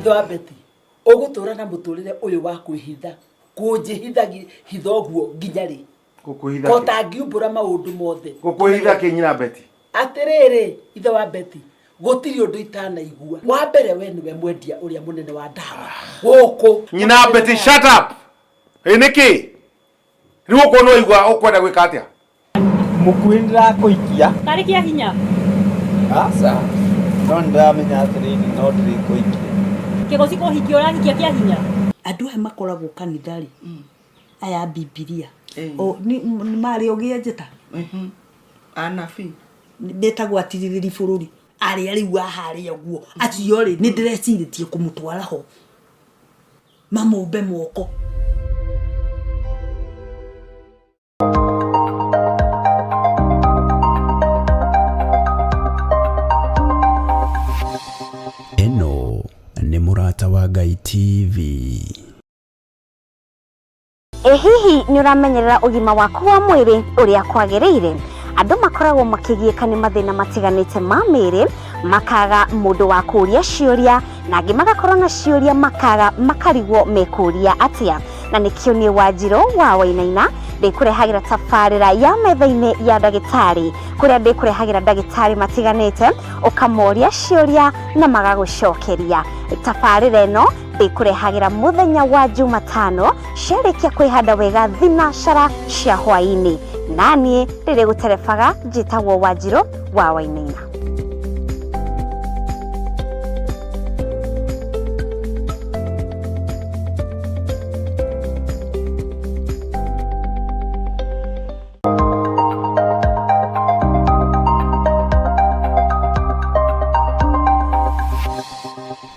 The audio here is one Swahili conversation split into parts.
ithe wa Beti ugutura na muturire uyu wa kwihitha kunjihithagi hithoguo nginya ri gukuhitha ko tangiumbura maundu mothe gukuhitha ki nyina Beti atiriri ithe wa Beti gutiri undu itanaigua wa mbere we niwe mwendia uria munene wa ndawa guku nyina Beti shut up niki riwo kono igwa ukwenda gwika atia mukwindira kuikia tarikia hinya asa ndonda menya atiriri no ndiri kuikia kigoci ko hikio rahikia kia hinya andu he makoragwo kanithari aya Bibilia o ni mari ogie njeta anafi ndetagwo atiriri bururi ari riu ahari uguo acio ri ni ndireciritie kumutwara ho mamumbe moko eno ni Murata wa Ngai TV. Hihi ni uramenyerera ugima waku wa mwiri uria kwagiriire? Andu makoragwo makigieka ni mathina matiganite ma miri, makaga mundu wa kuria ciuria, na angi magakorwo na ciuria makaga makarigwo mekuria atia. Na nikio ni Wanjiru wa Wainaina ndikurehagira tafarira ya metha-ini ya ndagitari kuria ndikurehagira ndagitari matiganite ukamoria ciuria na magagucokeria. Tafarira eno ndikurehagira muthenya wa Jumatano ciarikia kwihanda wega thinacara cia hwaini. Nani riri guterefaga njitagwo Wanjiru wa Wainaina.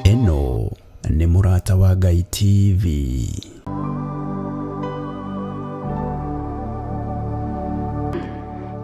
Eno ni Murata wa Ngai TV.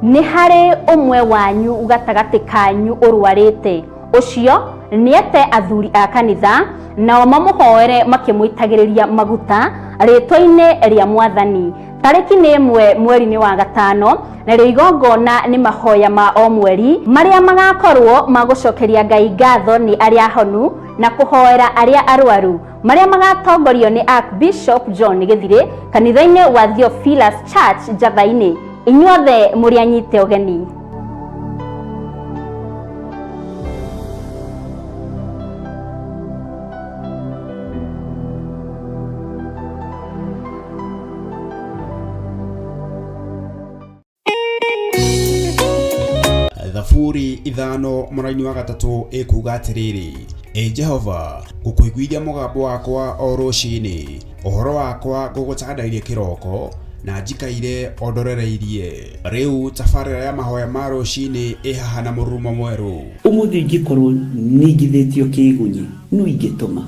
ni hari umwe wanyu ugatagati kanyu urwarite ucio niete athuri a kanitha nao mamuhoere makimwitagiriria maguta ritwa-ine ria Mwathani. Tariki ni imwe mweri-ini wa gatano na rio igongona ni mahoya ma o mweri maria magakorwo magucokeria Ngai ngatho ni aria honu na kuhoera aria arwaru maria magatongorio ni Archbishop John Githire kanitha-ine wa Theophilus Church Jathaini. Inyuothe muri anyite ugeni. Thaburi ithano muraini wa gatatu ikuga atiriri Jehova gukuiguithia mugambo wakwa o rucini uhoro wakwa gugutandairie kiroko na njikaire ondorereirie riu tafarira ya mahoya ma rucini ihaha na murumo mweru umuthi ingikorwo ningithitio kigunyi no ingituma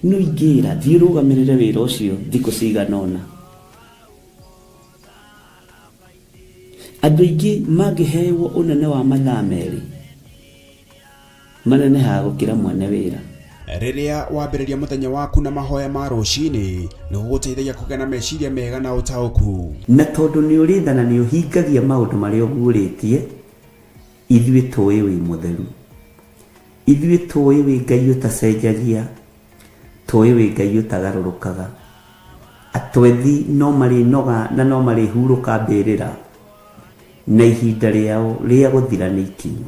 no ingira thirugamirire wira ucio thiko ciganona andu ingi magihewo unene wa mathaa meri manene ha gukira mwene wira. Riria wambiriria muthenya waku na mahoya ma rucini ni guguteithagia kugena meciria mega na utauku na tondu ni urithana ni uhingagia maundu maria uguritie ithui tui wi mutheru ithui tui wi Ngai utacenjagia tui wi Ngai utagarurukaga atwethi no mari noga na no mari huruka mbirira na ihinda riao ria guthira ni ikinyu.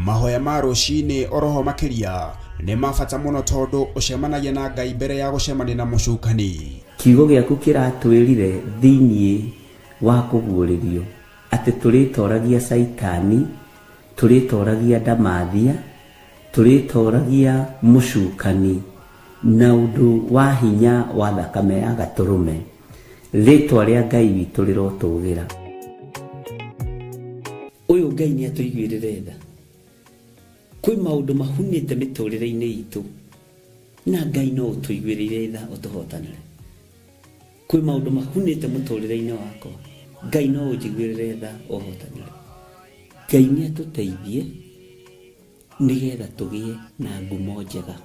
Mahoya ma rucini oroho makiria ni mabata muno tondu ucemanagia na Ngai mbere ya gucemania na mucukani. Kiugo giaku kiratwirire thiini wa kuguririo ati turitoragia Saitani, turitoragia Damathia, turitoragia mucukani na undu wa hinya wa thakame ya gaturume. Ritwa ria Ngai witu rirotugira. Uyu Ngai ni atuiguirire tha. Kwi maundu mahunite miturire-ini itu na Ngai no utuiguirire tha utuhotanire. Kwi maundu mahunite muturire-ini wakwa Ngai no unjiguirire tha uhotanire. Ngai ni atuteithie nigetha tugie na ngumo njega.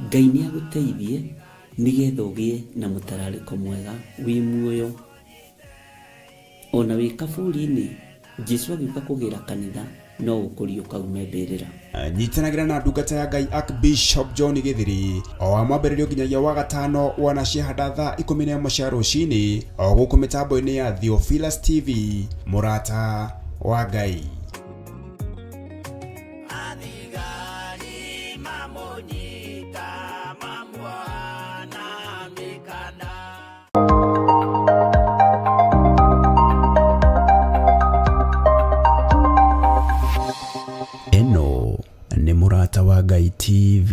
Ngai ni aguteithie nigetha ugie na mutarariko mwega wi muoyo. Ona wi kaburi-ini Jesu agiuka kugira kanitha no ũkũrio kaumembĩrĩra. Nyitanagira na ndungata ya Ngai Archbishop John Githiri o wa mwambĩrĩrio nginyagia wa gatano wana ciahanda thaa 11 cia rũcinĩ o gũkũ mĩtambo-inĩ ya Theophilus TV, mũrata wa Ngai. Eno ni Mũrata wa Ngai TV.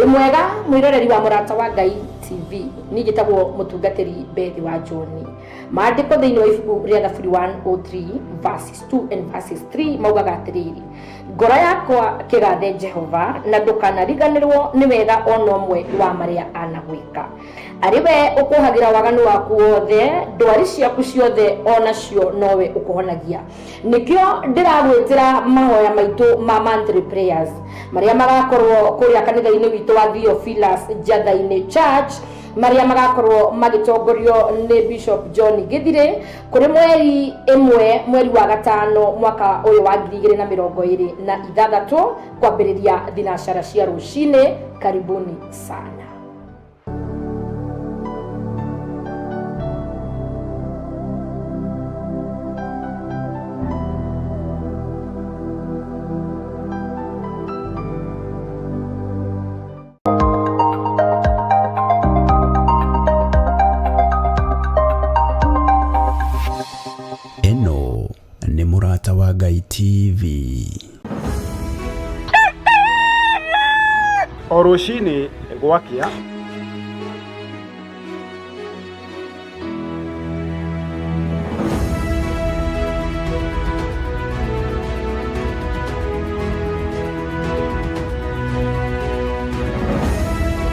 Mwega mwiroreri wa Mũrata wa Ngai TV, ni gitagwo mutungatiri Bethi wa John. Maandiko thiini wa ibuku ria Thaburi 103 verses 2 and verses 3 maugaga atiriri: ngoro yakwa kigathe Jehova, na ndukanariganirwo ni wega ono mwe wa maria anagwika. Ariwe ukuhagira waganu waku wothe, ndwari ciaku ciothe onacio nowe ukuhonagia. Nikio ndiragwitira mahoya maitu ma monthly prayers maria magakorwo kuria kanitha-ini witu wa Theophilus Jathaini Church, maria magakorwo magitongorio ni Bishop John Githiri kuri mweri 1 mweri wa gatano mwaka uyu wa 2026 kwambiriria thinacara cia rucini. Karibuni sana. Eno ni Mũrata wa Ngai TV. O rũcinĩ gwakĩa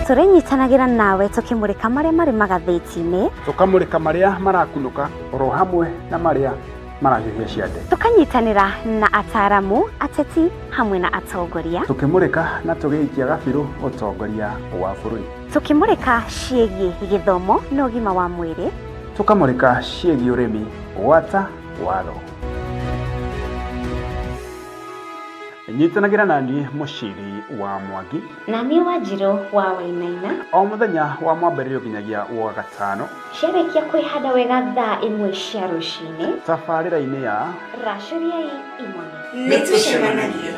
turenyitanagira nawe tukimurika maria mari magathĩti-inĩ, tukamurika maria marakunũka oro hamwe na maria marahiũhia ciande, tukanyitanĩra na ataramu, ateti hamwe na atongoria, tukimurika na tũgĩikia gabiru ũtongoria wa bũrũri, tukimurika ciĩgiĩ gĩthomo na ũgima wa mwĩrĩ, tukamurika ciĩgiĩ ũrĩmi, gwata watho. Nyitanagira nani Mũciri wa Mwangi na niĩ Wanjirũ wa Wainaina, o mũthenya wa mwambĩrĩrio nginyagia wa gatano ciarĩkia kwĩhanda wega thaa 1 cia rũcinĩ tabarĩra-inĩ ya Racũriai Imoni. Nĩtũcemanagia.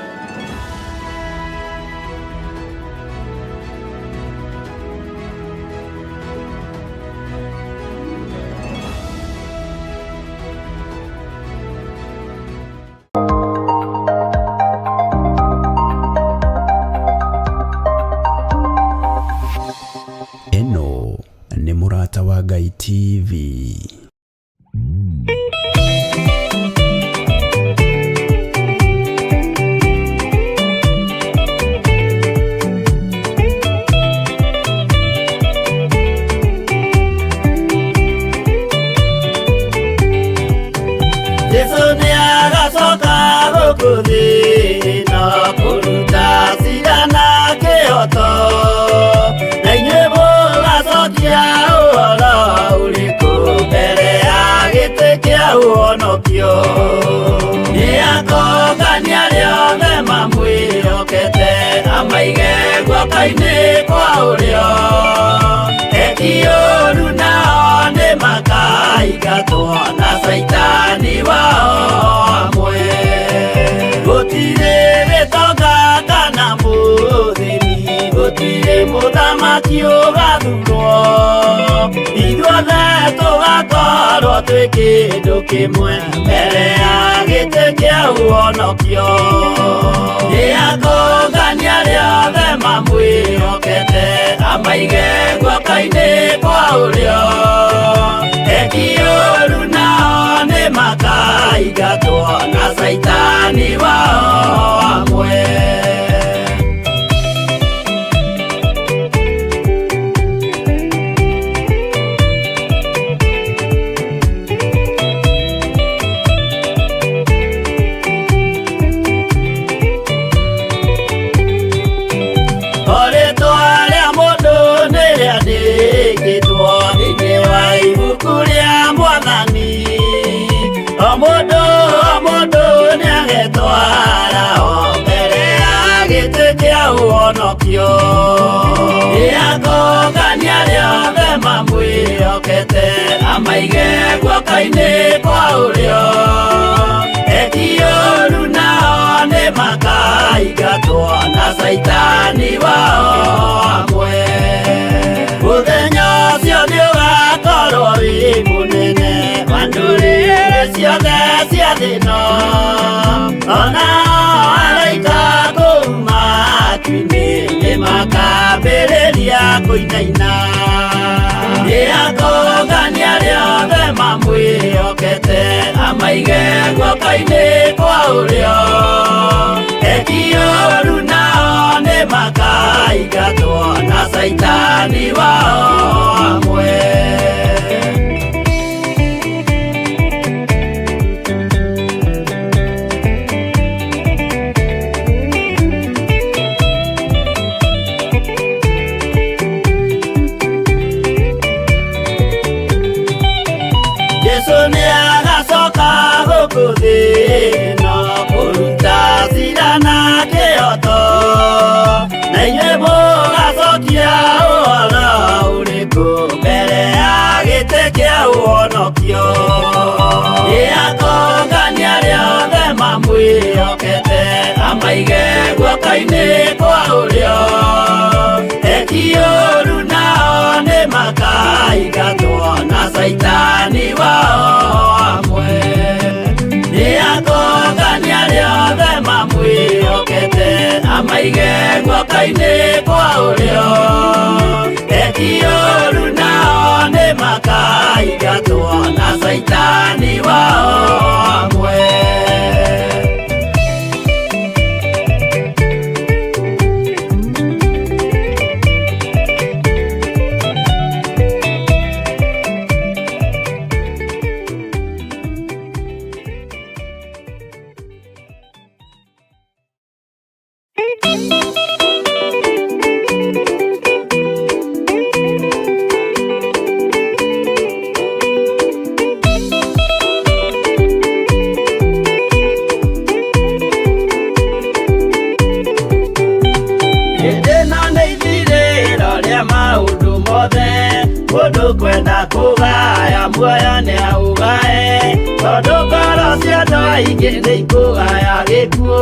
Eno ni Mũrata wa Ngai TV. Yesu ni agacoka gũkũ thĩ na kũruta cira na kĩhooto, na inyuĩ mũgacokia ũhoro ũrĩkũ mbere ya gĩtĩ kĩa ũhonokio. Nĩ akongania rĩothe mamwĩhokete, amaige guoko-inĩ kwa ũrĩo. Eki ũũru nao nĩ makaingatwo na Saitani wao hamwe. Gũtirĩ gĩtonga kana mũthĩni, gũtirĩ mũthamaki ũgathurwo, ithuothe tũgakorwo twĩ kĩndũ kĩmwe mbere ya gĩtĩ kĩa ũhonokio. Nĩ akongania rĩothe mamwĩhokete, amaige guoko-inĩ kwa ũrĩo. Eki ũũru nao nĩ makaingatwo na Saitani wao hamwe. Rĩĩtwa rĩa mũndũ nĩ rĩandĩkĩtwo thĩinĩ wa ibuku rĩa Mwathani. kia uonokio Iakongania riothe mamwĩhokete amaige guoko-inĩ kwa ũrĩo Ekiũru nao nĩ makaingatwo na Saitani wao amwe Mũthenya ũcio nĩũgakorwo wĩ mũnene wa ndũrĩrĩ ciothe cia thĩ ĩno Ona araika kũu matu-inĩ nĩmakambĩrĩria kũinaina Iakongania riothe mamwĩhokete amaige guoko-inĩ kwa ũrĩo Ekiũru nao nĩ makaingatwo na Saitani wao amwe Kuthino kuruta sirana kioto na inyuĩ mũgacokia ũhoro ũrĩkũ mbere ya gĩtĩ kĩa ũhonokio Iakongania riothe mamwĩhokete amaige guoko-inĩ kwa ũrĩo Ekiũru nao nĩ makaingatwo na Saitani wao amwe Iakongania riothe mamwĩhokete amaige guoko-inĩ kwa ũrĩo Ekiũru nao nĩ makaingatwo na Saitani wao amwe Kwenda kũgaya muoyo nĩ augae tondũ ngoro cia andũ aingĩ nĩ ikũgaya gĩkuũ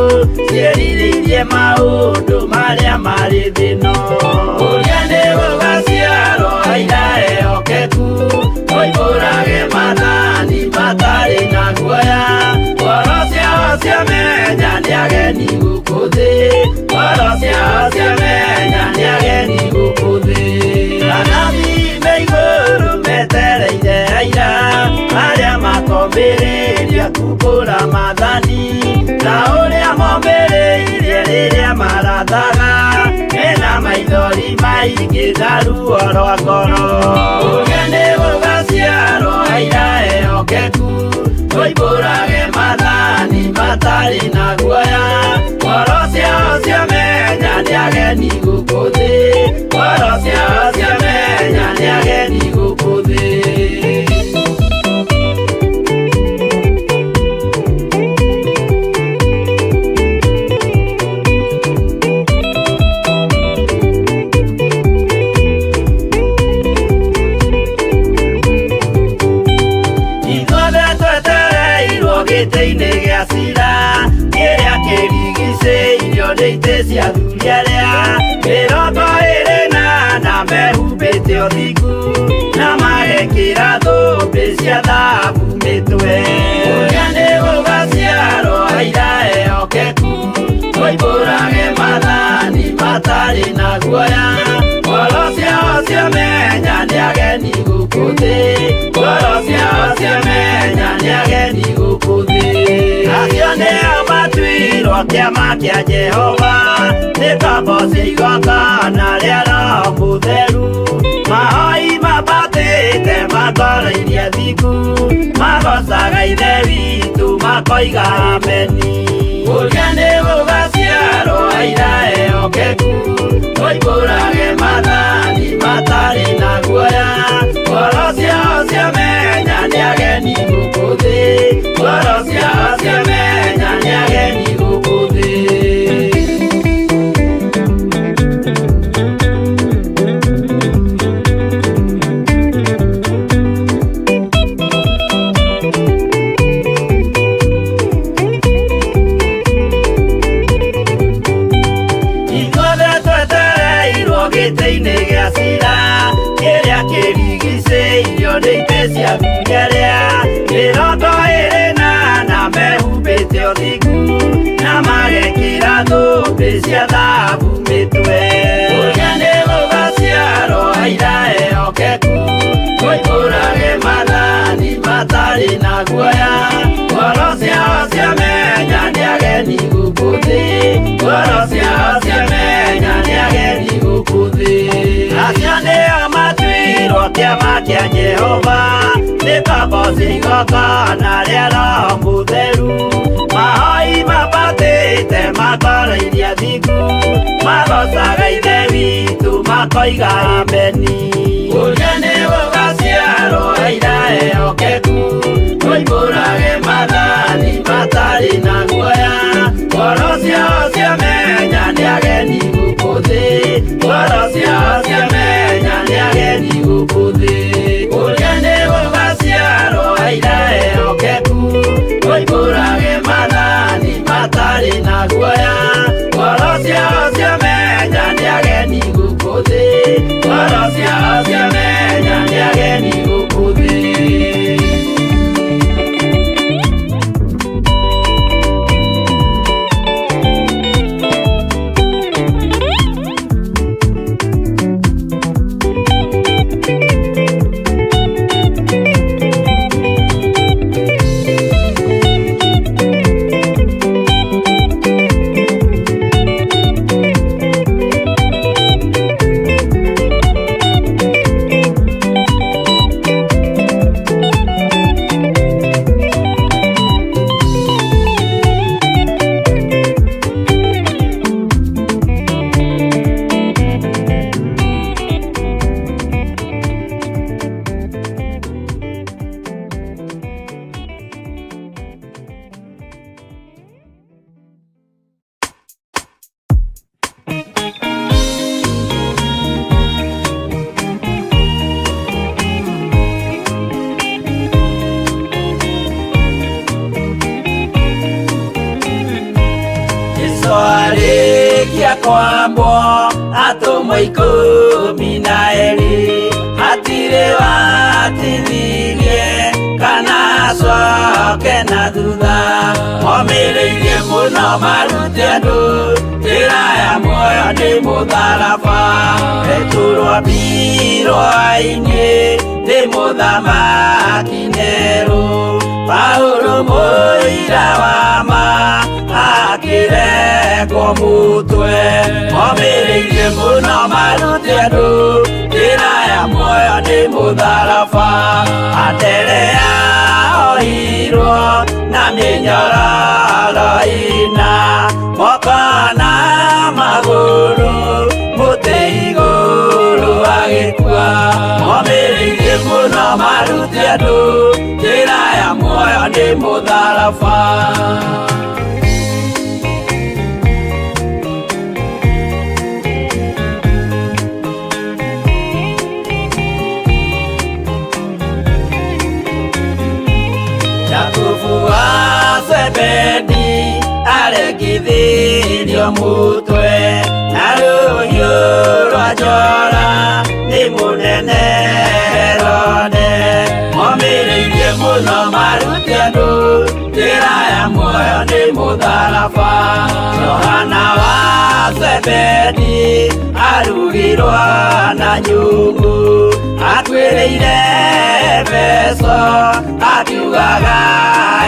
ciĩrirĩirie maũndũ marĩa marĩ thĩno ũrĩa nĩ gũgaciarwo aira ehokeku oimbũrage mathani matarĩ na guoya ngoro ciao ciamenya nĩ ageni gũkũ thĩ ngoro ciao ciamenya nĩ ageni gũkũ thĩ igũrũ metereire aira arĩa makombĩrĩria kumbũra mathani na ũrĩa mombĩrĩirie rĩrĩa marathaga mena maithori maingĩ na ruo rwa ngoro ũrĩa nĩ gũgaciarwo aira ehokeku oimbũrage mathani matarĩ na guoya ngoro ciao ciamenya nĩ ageni gũkũ thĩ ngoro ciao ciamenya nĩ ageni gũkũ thĩ Ithuothe twetereirwo gĩtĩ-inĩ gĩa cira kĩrĩa kĩrigicĩirio nĩ itĩ cia athuri arĩa mĩrongo ĩrĩ na mehumbĩte ũthingu na magekĩra thũmbĩ cia thahabu mĩtwe ũrĩa nĩ gũgaciarwo aira ehokeku oimbũrage mathani matarĩ na guoya ngoro ciao ciamenya nĩ ageni gũkũ thĩ ngoro ciao ciamenya nĩ ageni gũkũ thĩ acio nĩo matuirwo kĩama kĩa Jehova nĩ ngombo cia igongona rĩa Roho Mũtheru mahoi mabatĩte makoro-irie thingu magocaga ithe witũ makoiga ameni ũrĩa nĩ gũgaciarwo aira ehokeku oimbũrage mathani matarĩ na guoya ngoro ciao ciamenya nĩ ageni gũkũ thĩ ngoro ciao ciamenya nĩ ageni gũkũ thĩ gũkũthĩ ngoro ciao ciamenya nĩ ageni gũkũthĩ acio nĩo matuirwo kĩama kĩa Jehova nĩ kaboci igongona rĩa Roho Mũtheru mahoi mabatĩte makoroithia thingu magocaga ithe witũ makoiga ameni ũrĩa nĩ gũgaciarwo aira ehokeku oimbũrage mathani matarĩ na guoya ngoro ciao ciamenya nĩ ageni gũkũthĩ ngoro ciao ciamenya nĩ ageni gũkũthĩ ũrĩa nĩ gũgaciarwo aira ehokeku oimbũrage mathani matarĩ na guoya ngoro ciao ciamenya nĩ ageni gũkũthĩ ngoro ciao ciamenya nĩ ageni gũkũthĩ kwambwo atũmwo 12 hatirĩ watithirie kana acoke na thutha momĩrĩirie mũno marute andũ njĩra ya muoyo nĩ mũtharaba rĩtũrwo mbirwa-inĩ nĩ mũthamaki Nero Paulo mũira wa ma akĩrekwo mũtwe momĩrĩirie mũno marute andũ njĩra ya muoyo nĩ mũtharaba atere yaohirwo na mĩnyororo ina moko na magũrũ mũtĩ igũrũ agĩkua momĩrĩirie mũno marute andũ njĩra ya muoyo nĩ mũtharaba Zebedi aregithirio mũtwe na rũhiũ rwa njora nĩ mũnene Herode momĩrĩirie mũno marute andũ njĩra ya muoyo nĩ mũtharaba Johana wa Zebedi arugirwo na nyũngũ atuĩrĩire Efeso akiugaga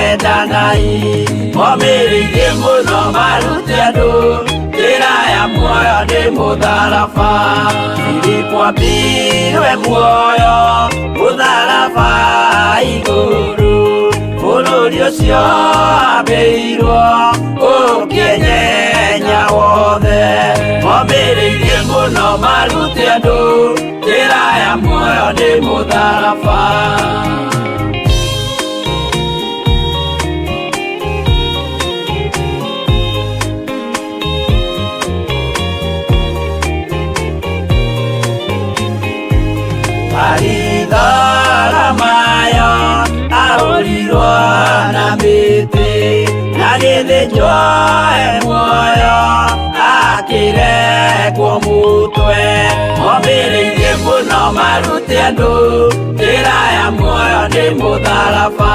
endanai momĩrĩirie mũno marute andũ njĩra ya muoyo nĩ mũtharaba Filipo ambirwe muoyo mũtharaba igũrũ bũrũri ũcio ambĩirwo ũkĩenyenya wothe momĩrĩirie mũno marute andũ njĩra ya muoyo nĩ mũtharaba Mayo ahũrirwo na mĩtĩ na gĩthĩnjwo muoyo akĩrekwo mũtwe momĩrĩirie mũno marute andũ njĩra ya muoyo nĩ mũtharaba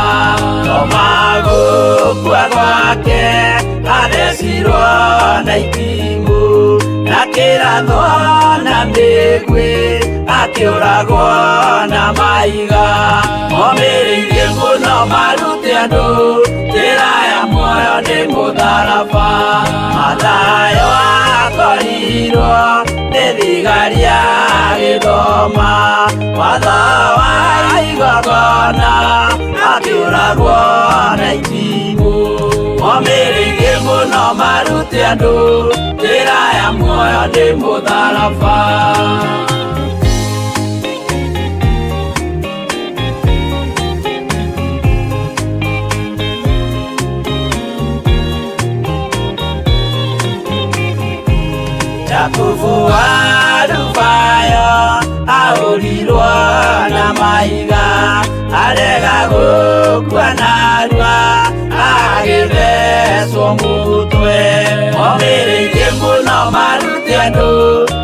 magũkua gwake athecirwo na itimũ na kĩrathwo na mĩguĩ akĩũragwo na maiga momĩrĩirie mũno marute andũ njĩra ya muoyo muoyo ni mutharaba Mathayo akorirwo nĩ thigari ya gĩthoma watho wa igongona akĩũragwo na itimũ momĩrĩirie mũno marute andũ njĩra ya muoyo nĩ mũtharaba Jakubu wa Rufayo ahũrirwo na mahiga arega gũkua narua agĩthecwo mũtwe momĩrĩirie mũno marute andũ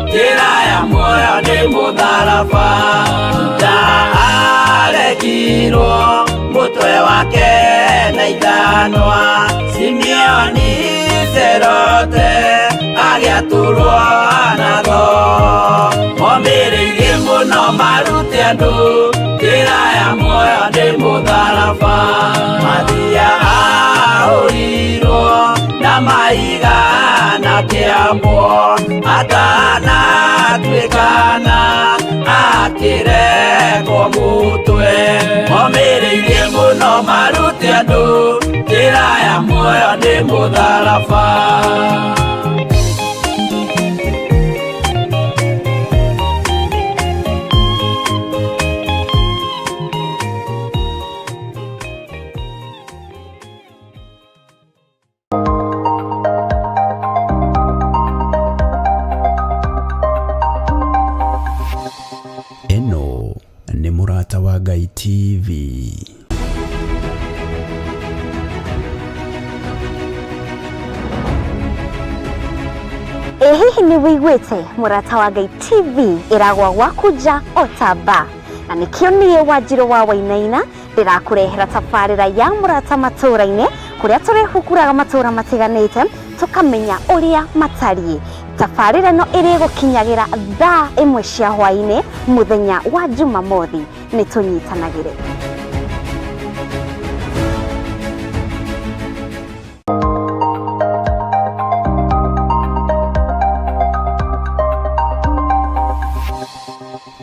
njĩra ya muoyo nĩ mũtharaba Juda aregirwo mũtwe wake na ithanwa Simeoni Zelote agĩatũrwo na tho momĩrĩirie mũno marute andũ njĩra ya muoyo nĩ mũtharaba Mathia ahũrirwo na mahiga na kĩambo atanatuĩkana akĩrekwo mũtwe momĩrĩirie mũno marute andũ njĩra ya muoyo nĩ mũtharaba Eno nĩ Mũrata wa Ngai TV. Hihi nĩ wĩiguĩte Mũrata wa Ngai TV ĩragwa gwaku nja Otaba na nĩkĩo niĩ Wanjirũ wa Wainaina ndĩrakũrehera tabarĩra ya Mũrata matũra-inĩ kũrĩa tũrĩhukuraga matũra matiganĩte tũkamenya ũrĩa matariĩ. Tabarĩra no ĩrĩgũkinyagĩra thaa 1 cia hwaĩ-inĩ mũthenya wa Jumamothi. Nĩ tũnyitanagĩre.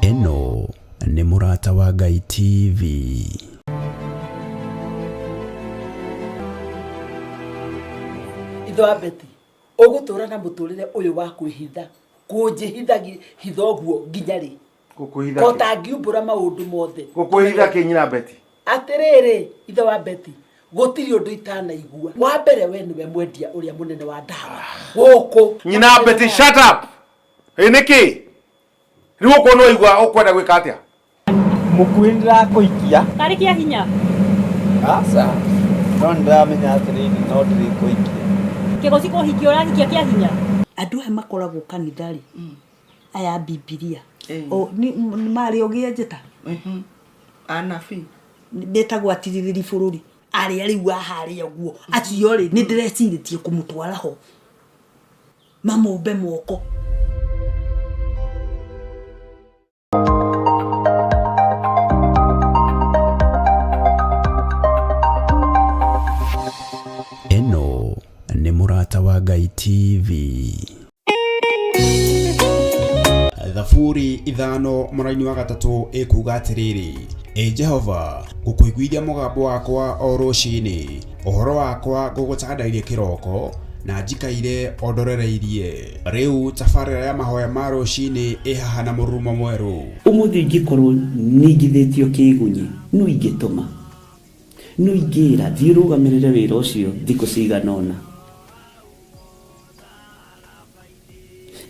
Eno nĩ Mũrata wa Ngai TV. Itho Abeti ũgũtũra na mũtũrĩre ũyũ wa kwĩhitha kũnjĩhithagia hithoguo nginya rĩ Gũkwĩhitha kota ngiumbũra maũndũ mothe Gũkwĩhitha kĩ nyina Beti atĩrĩrĩ itho wa Beti gũtirĩ ũndũ itanaigua wa mbere we nĩwe mwendia ũrĩa mũnene wa ndawa gũkũ nyina Beti shut up nĩkĩ rĩu ũkũ no igua ũkwenda gwĩka atĩa Mũkuĩ ndĩrakũikia Tarĩkia hinya aca no ndĩramenya atĩrĩrĩ no ndĩrĩkũikia kĩgoci kũhikio ũrahikia kĩa hinya andũ aya makoragwo kanitha-rĩ aya Bibilia o nĩ marĩ ogĩa njeta anabi betagwo atirĩrĩri bũrũri arĩa rĩu aharĩa guo acio-rĩ nĩ ndĩrecirĩtie kũmũtwara ho mamũmbe moko Eno nĩ Mũrata wa Ngai TV. Thaburi 5 mũraini wa 3 ĩkuuga atĩrĩrĩ Jehova ngũkũiguithia mũgambo wakwa o rũciinĩ ũhoro wakwa ngũgũcandairie kĩroko na njikaire ondorereirie rĩu tabarĩra ya mahoya ma rũciinĩ ĩhaha na mũrurumo mwerũ Ũmũthĩ ingĩkorwo ningithĩtio kĩgunyi no ingĩtũma no ingĩra thiĩ rũgamĩrĩre wĩra ũcio thikũ cigana ũna.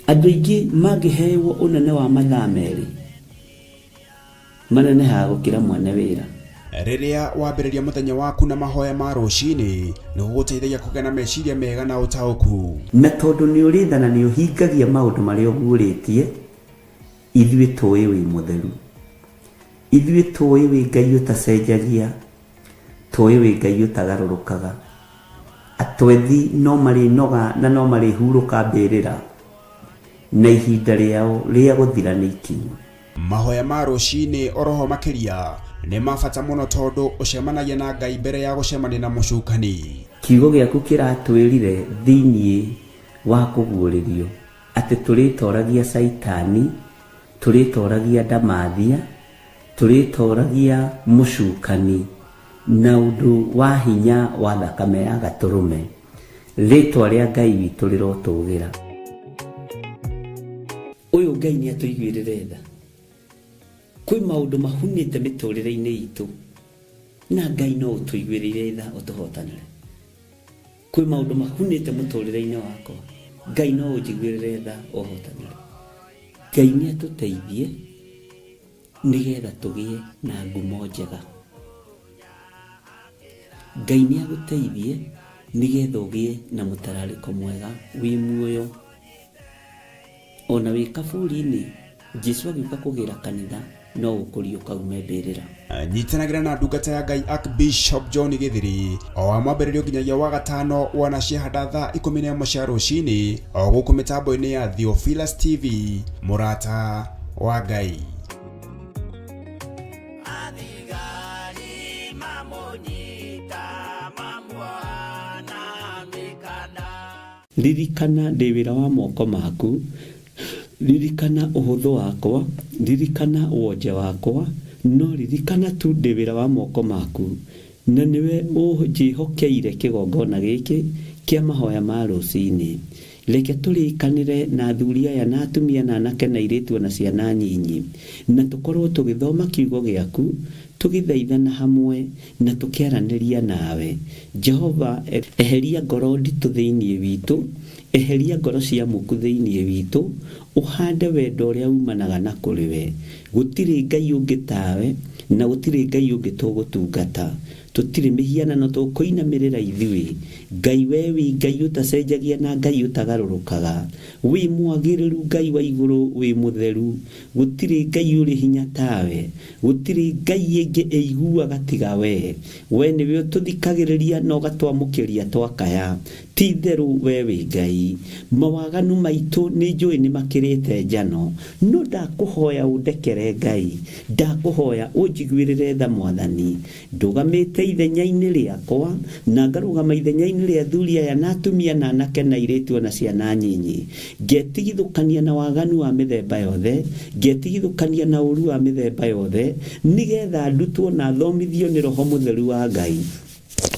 Andũ aingĩ mangĩheyo ũnene wa mathaa merĩ manenehaga gũkĩra mwene wĩra. Rĩrĩa wambĩrĩria mũthenya waku na mahoya ma rũciinĩ nĩ gũgũteithagia kũgĩa na meciria mega na ũtaũku. Na tondũ nĩ ũrĩtha na nĩ ũhingagia maũndũ marĩa ũguũrĩtie, ithuĩ tũĩ wĩ mũtheru, ithuĩ tũĩ wĩ Ngai ũtacenjagia, tũĩ wĩ Ngai ũtagarũrũkaga, atwethi no marĩnoga na no marĩhurũka mbĩrĩra na ihinda rĩao rĩa gũthira nĩ ikinyu. Mahoya ma rũciinĩ oroho makĩria nĩ mabata mũno tondũ ũcemanagia na Ngai mbere ya gũcemania na mũcukani. kiugo gĩaku kĩratwĩrire thĩinĩ wa kũguũrĩrio atĩ tũrĩtoragia Saitani, tũrĩtoragia Ndamathia, tũrĩtoragia mũcukani na ũndũ wa hinya wa thakame ya Gatũrũme. Rĩtwa rĩa Ngai witũ rĩrotũgĩra. Ũyũ Ngai nĩ atũiguĩrĩre tha. Kwĩ maũndũ mahunĩte mĩtũrĩre-inĩ itũ, na Ngai no ũtũiguĩrĩre tha ũtũhotanĩre. Kwĩ maũndũ mahunĩte mũtũrĩre-inĩ wakwa, Ngai no ũnjiguĩrĩre tha ũhotanĩre. Ngai nĩ atũteithie nĩgetha tũgĩe na ngumo njega. Ngai nĩ agũteithie nĩgetha ũgĩe na mũtararĩko mwega wĩ muoyo. Ona wĩ kaburi-inĩ, Jesũ agĩũka kũgĩra kanitha no ũkũrio kaume mbĩrĩra. Nyitanagĩra na ndungata ya Ngai Archbishop John Gĩthiri o wa mwambĩrĩrio nginyagia wa gatano wana ciahanda thaa 11 cia rũcinĩ o gũkũ mĩtambo-inĩ ya Theophilus TV, mũrata wa Ngai. Ririkana ndĩ wĩra wa moko maku, ririkana ũhũthũ wakwa, ririkana wonje wakwa, no ririkana tu ndĩ wĩra wa moko maku, na nĩwe ũnjĩhokeire kĩgongona gĩkĩ kĩa mahoya ma rũcinĩ. Reke tũrĩkanĩre na athuri aya na atumia na anake na airĩtu na ciana nyinyi, na tũkorwo tũgĩthoma kiugo gĩaku, tũgĩthaithana hamwe na tũkĩaranĩria nawe. Jehova, eheria ngoro nditũ thĩinĩ witũ, eheria ngoro cia mũku thĩinĩ witũ, ũhande wendo ũrĩa umanaga na kũrĩ we. Gũtirĩ Ngai ũngĩ tawe, na gũtirĩ Ngai ũngĩ tũgũtungata. Tũtirĩ mĩhianano tũkũinamĩrĩra ithuĩ. Ngai we wĩ Ngai ũtacenjagia na Ngai ũtagarũrũkaga. Wĩ mwagĩrĩru Ngai wa igũrũ, wĩ mũtheru. Gũtirĩ Ngai ũrĩ hinya tawe. Gũtirĩ Ngai ĩngĩ ĩiguaga tiga we. We nĩwe ũtũthikagĩrĩria na ũgatwamũkĩria twakaya. Ti itherũ we wĩ Ngai. Mawaganu maitũ nĩ njũĩ nĩ makĩrĩte njano, no ndakũhoya ũndekere Ngai. Ndakũhoya ũnjiguĩrĩre tha Mwathani. Ndũgamĩte ithenya-inĩ rĩakwa na ngarũgama ithenya-inĩ rĩa athuri aya na atumia na anake na airĩtu na ciana nyinyi. Ngetigithũkania na waganu wa mĩthemba yothe, ngetigithũkania na ũru wa mĩthemba yothe, nĩgetha ndutwo na thomithio nĩ Roho Mũtheru wa Ngai.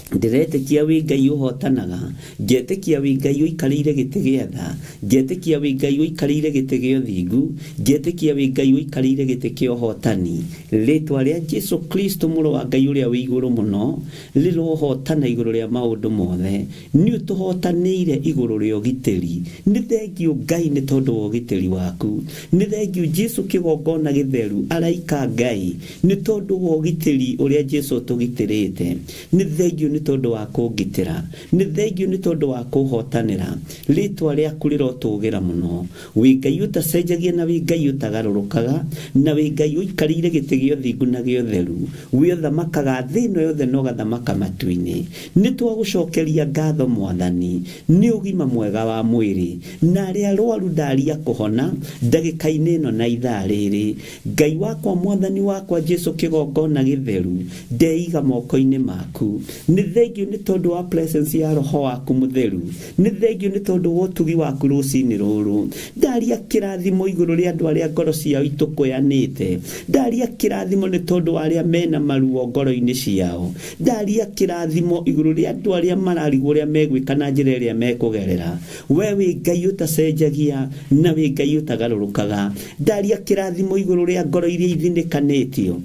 Ndiretĩkia wĩ Ngai ũhotanaga, ngetĩkia wĩ Ngai ũikarĩire gĩtĩ gĩa tha, ngetĩkia wĩ Ngai ũikarĩire gĩtĩ gĩa ũthingu, ngetĩkia wĩ Ngai ũikarĩire gĩtĩ kĩa ũhotani. Rĩtwa rĩa Jesũ Kristo mũrũ wa Ngai ũrĩa wĩ igũrũ mũno rĩrohotana igũrũ rĩa maũndũ mothe. Nĩ ũtũhotanĩire igũrũ rĩa ũgitĩri. Nĩ thengiũ Ngai nĩ tondũ wa ũgitĩri waku. Nĩ thengiũ Jesũ kĩgongona gĩtheru, araika Ngai nĩ tondũ wa ũgitĩri ũrĩa Jesũ tũgitĩrĩte. Nĩ thengiũ nĩ tondũ wa kũngitĩra, nĩ thengiũ nĩ tondũ wa kũhotanĩra. Rĩtwa rĩaku rĩrotũgĩra mũno. Wĩ Ngai ũtacenjagia na wĩ Ngai ũtagarũrũkaga, na wĩ Ngai ũikarĩire gĩtĩ gĩa ũthingu na gĩa ũtheru. Wĩ ũthamakaga thĩ ĩno yothe na ũgathamaka matu-inĩ. Nĩ twagũcokeria ngatho Mwathani nĩ ũgima mwega wa mwĩrĩ, na arĩa arwaru ndaria kũhona ndagĩka-inĩ ĩno na ithaa rĩrĩ. Ngai wakwa, Mwathani wakwa Jesũ kĩgongona gĩtheru, ndeiga moko-inĩ maku. Nĩ thengiũ nĩ tondũ wa presence ya Roho waku Mũtheru. Nĩ thengiũ nĩ tondũ wa ũtugi waku rũcinĩ rũrũ. Ndaria kĩrathimo igũrũ rĩa andũ arĩa ngoro ciao itũkũyanĩte. Ndaria kĩrathimo nĩ tondũ wa arĩa mena maruo ngoro-inĩ ciao. Ndaria kĩrathimo igũrũ rĩa andũ arĩa mararigwo ũrĩa megwĩka na njĩra ĩrĩa mekũgerera. We wĩ Ngai ũtacenjagia na wĩ Ngai ũtagarũrũkaga. Ndaria kĩrathimo igũrũ rĩa ngoro iria ithinĩkanĩtio.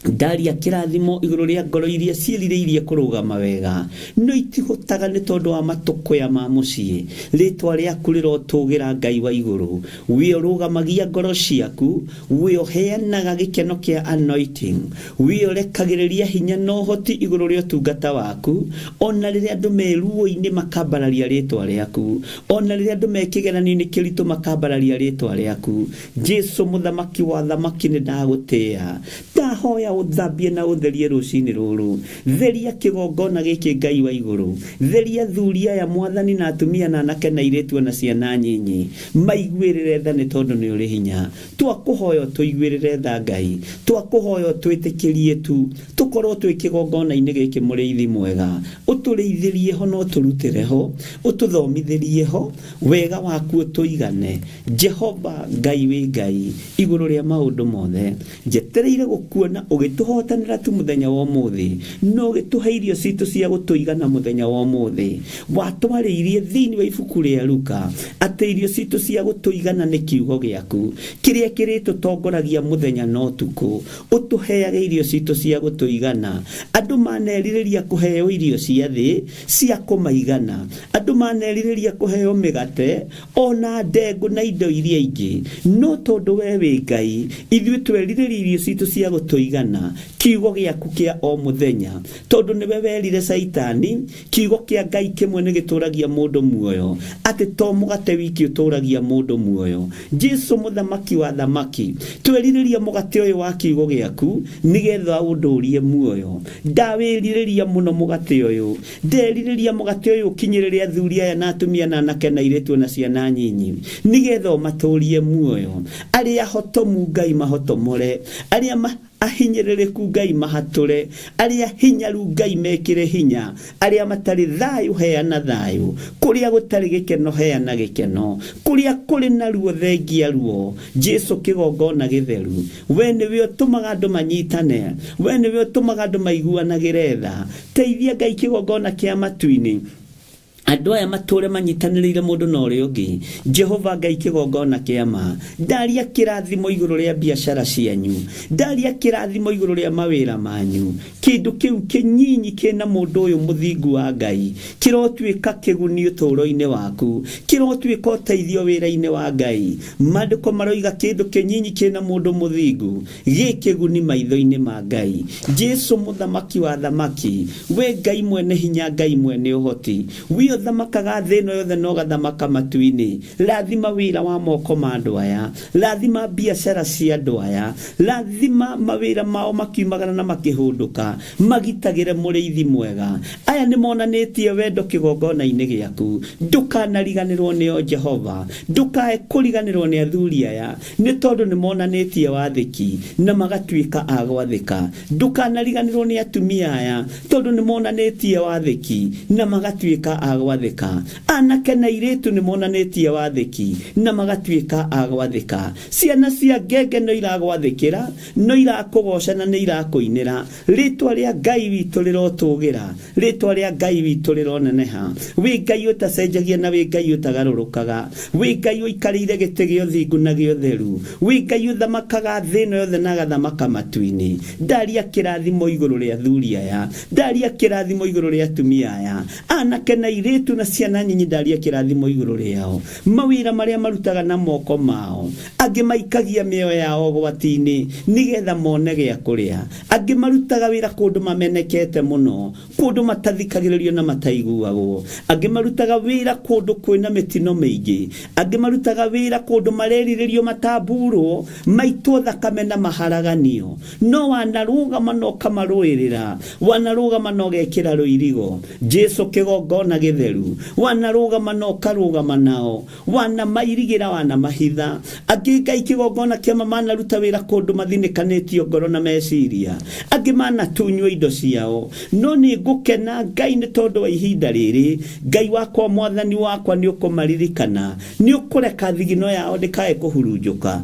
Ndaria kĩrathimo igũrũ rĩa ngoro iria ciĩrirĩirie kũrũgama wega, no itihotaga nĩ tondũ wa matũkũya ma mũciĩ. Rĩtwa rĩaku rĩrotũgĩra Ngai wa igũrũ. We ũrũgamagia ngoro ciaku, we ũheanaga gĩkeno kĩa anointing, we ũrekagĩrĩria hinya na ũhoti igũrũ rĩa ũtungata waku. Ona rĩrĩa andũ me ruo-inĩ makambararia rĩtwa rĩaku, ona rĩrĩa andũ me kĩgeranio-inĩ kĩritũ makambararia rĩtwa rĩaku. Jesũ mũthamaki wa thamaki nĩ ndagũtĩĩa. Ndahoya oya uthambie na utherie rucini ruru theria kigongona giki Ngai wa iguru theria thuria ya mwathani na atumia na anake na iretu na ciana nyinyi maiguirire tha ni tondu ni uri hinya twakuhoyo tuiguirire tha Ngai twakuhoyo twitikirie tu tukorwo twi kigongona-ini giki muriithi mwega utureithirie ho no turutire ho ututhomithirie ho wega waku tuigane Jehova Ngai wi Ngai iguru ria maundu mothe njetereire gukuona ugituhotanira tu muthenya wa muthi no gituheirio citu cia gutuigana muthenya wa muthi watwariirie thiini wa ibuku ria Luka ati irio citu cia gutuigana ni kiugo giaku kiria kiritutongoragia muthenya no tuku utuheage irio citu cia gutuigana andu manerireria kuheo irio cia thi cia kumaigana andu manerireria kuheo migate ona ndengu na indo iria ingi no tondu we wi Ngai ithuĩ twerireria irio citu cia gutuigana kiugo giaku kia o muthenya tondu niwe werire Saitani kiugo kia Ngai kimwe ni gituragia mundu muoyo ati to mugate wiki uturagia mundu muoyo Jesu muthamaki wa thamaki twerireria mugate uyu wa kiugo giaku nigetha undurie muoyo ndawirireria muno mugate uyu nderireria mugate uyu kinyiriria thuria ya na atumia na anake na iretu na ciana nyinyi nigetha maturie muoyo aria hotomu Ngai mahotomore aria ahinyĩrĩrĩku Ngai mahatũre aria hinyaru Ngai mekire hinya aria matari thayu heana thayu kuria gutari gikeno heana gikeno kuria kuri na ruo thengia ruo Jesu kigongona githeru we niwe utumaga andu manyitane we niwe utumaga andu maiguanagire tha teithia Ngai kigongona kia matu-ini andu aya mature manyitanĩrĩire mundu na ũrĩa ũngĩ Jehova Ngai kigongona kiama ndaria kirathimo iguru ria biashara cianyu ndaria kirathimo iguru ria mawĩra manyu kindu kiu kinyinyi kina mundu uyu muthingu wa Ngai kirotwika kiguni ũtũro-inĩ waku kirotwika ũteithio wĩra-inĩ wa Ngai maandĩko maroiga kindu kinyinyi kina mundu muthingu gĩkĩguni maitho-inĩ ma Ngai Jesu muthamaki wa thamaki we Ngai mwene hinya Ngai mwene ũhoti thamakaga thino yothe no gathamaka matu-ini lathima wira wa moko ma andu aya lathima biashara cia andu aya lathima mawira mao makiumagana na makihunduka magitagire muriithi mwega aya ni monanitie wendo kigongona-ini giaku ndukanariganirwo nio Jehova ndukae kuriganirwo ni athuri aya ni tondu ni monanitie wathiki na magatwika agwathika ndukanariganirwo ni atumia aya tondu ni monanitie wathiki na magatwika agwathika anake na iretu ni monanitie wathiki na magatwika agwathika ciana cia ngenge no iragwathikira no irakugocana ni irakuinira ritwa ria Ngai witu rirotugira ritwa ria Ngai witu rironeneha wi Ngai utacenjagia na wi Ngai utagarurukaga wi Ngai uikarire gite gio thingu na gio theru wi Ngai uthamakaga thino yothe na gathamaka matu-ini ndaria kirathimo iguru ria athuri aya ndaria kirathimo iguru ria atumia aya anake na iretu na ciana nyinyi ndaria kirathimo iguru riao mawira maria marutaga na moko mao angi maikagia mioyo yao gwati-ini nigetha mone gia kuria angi marutaga wira kundu mamenekete muno kundu matathikagiririo na mataiguagwo angi marutaga wira kundu kwina mitino mingi angi marutaga wira kundu marerirerio mataburo maitwo thakame na maharaganio no wanarugama no kamaruirira wanarugama no gekira ruirigo Jesu kigongona githeru wanarugama no karugama nao wana mairigira wana mahitha angi Ngai kigongona kia mana ruta wira kundu mathinikanitio ngoro na meciria angi mana tunywa indo ciao no ni ngukena Ngai ni tondu wa ihinda riri Ngai wakwa mwathani wakwa ni ukumaririkana ni ukureka thigino yao ndikae kuhurunjuka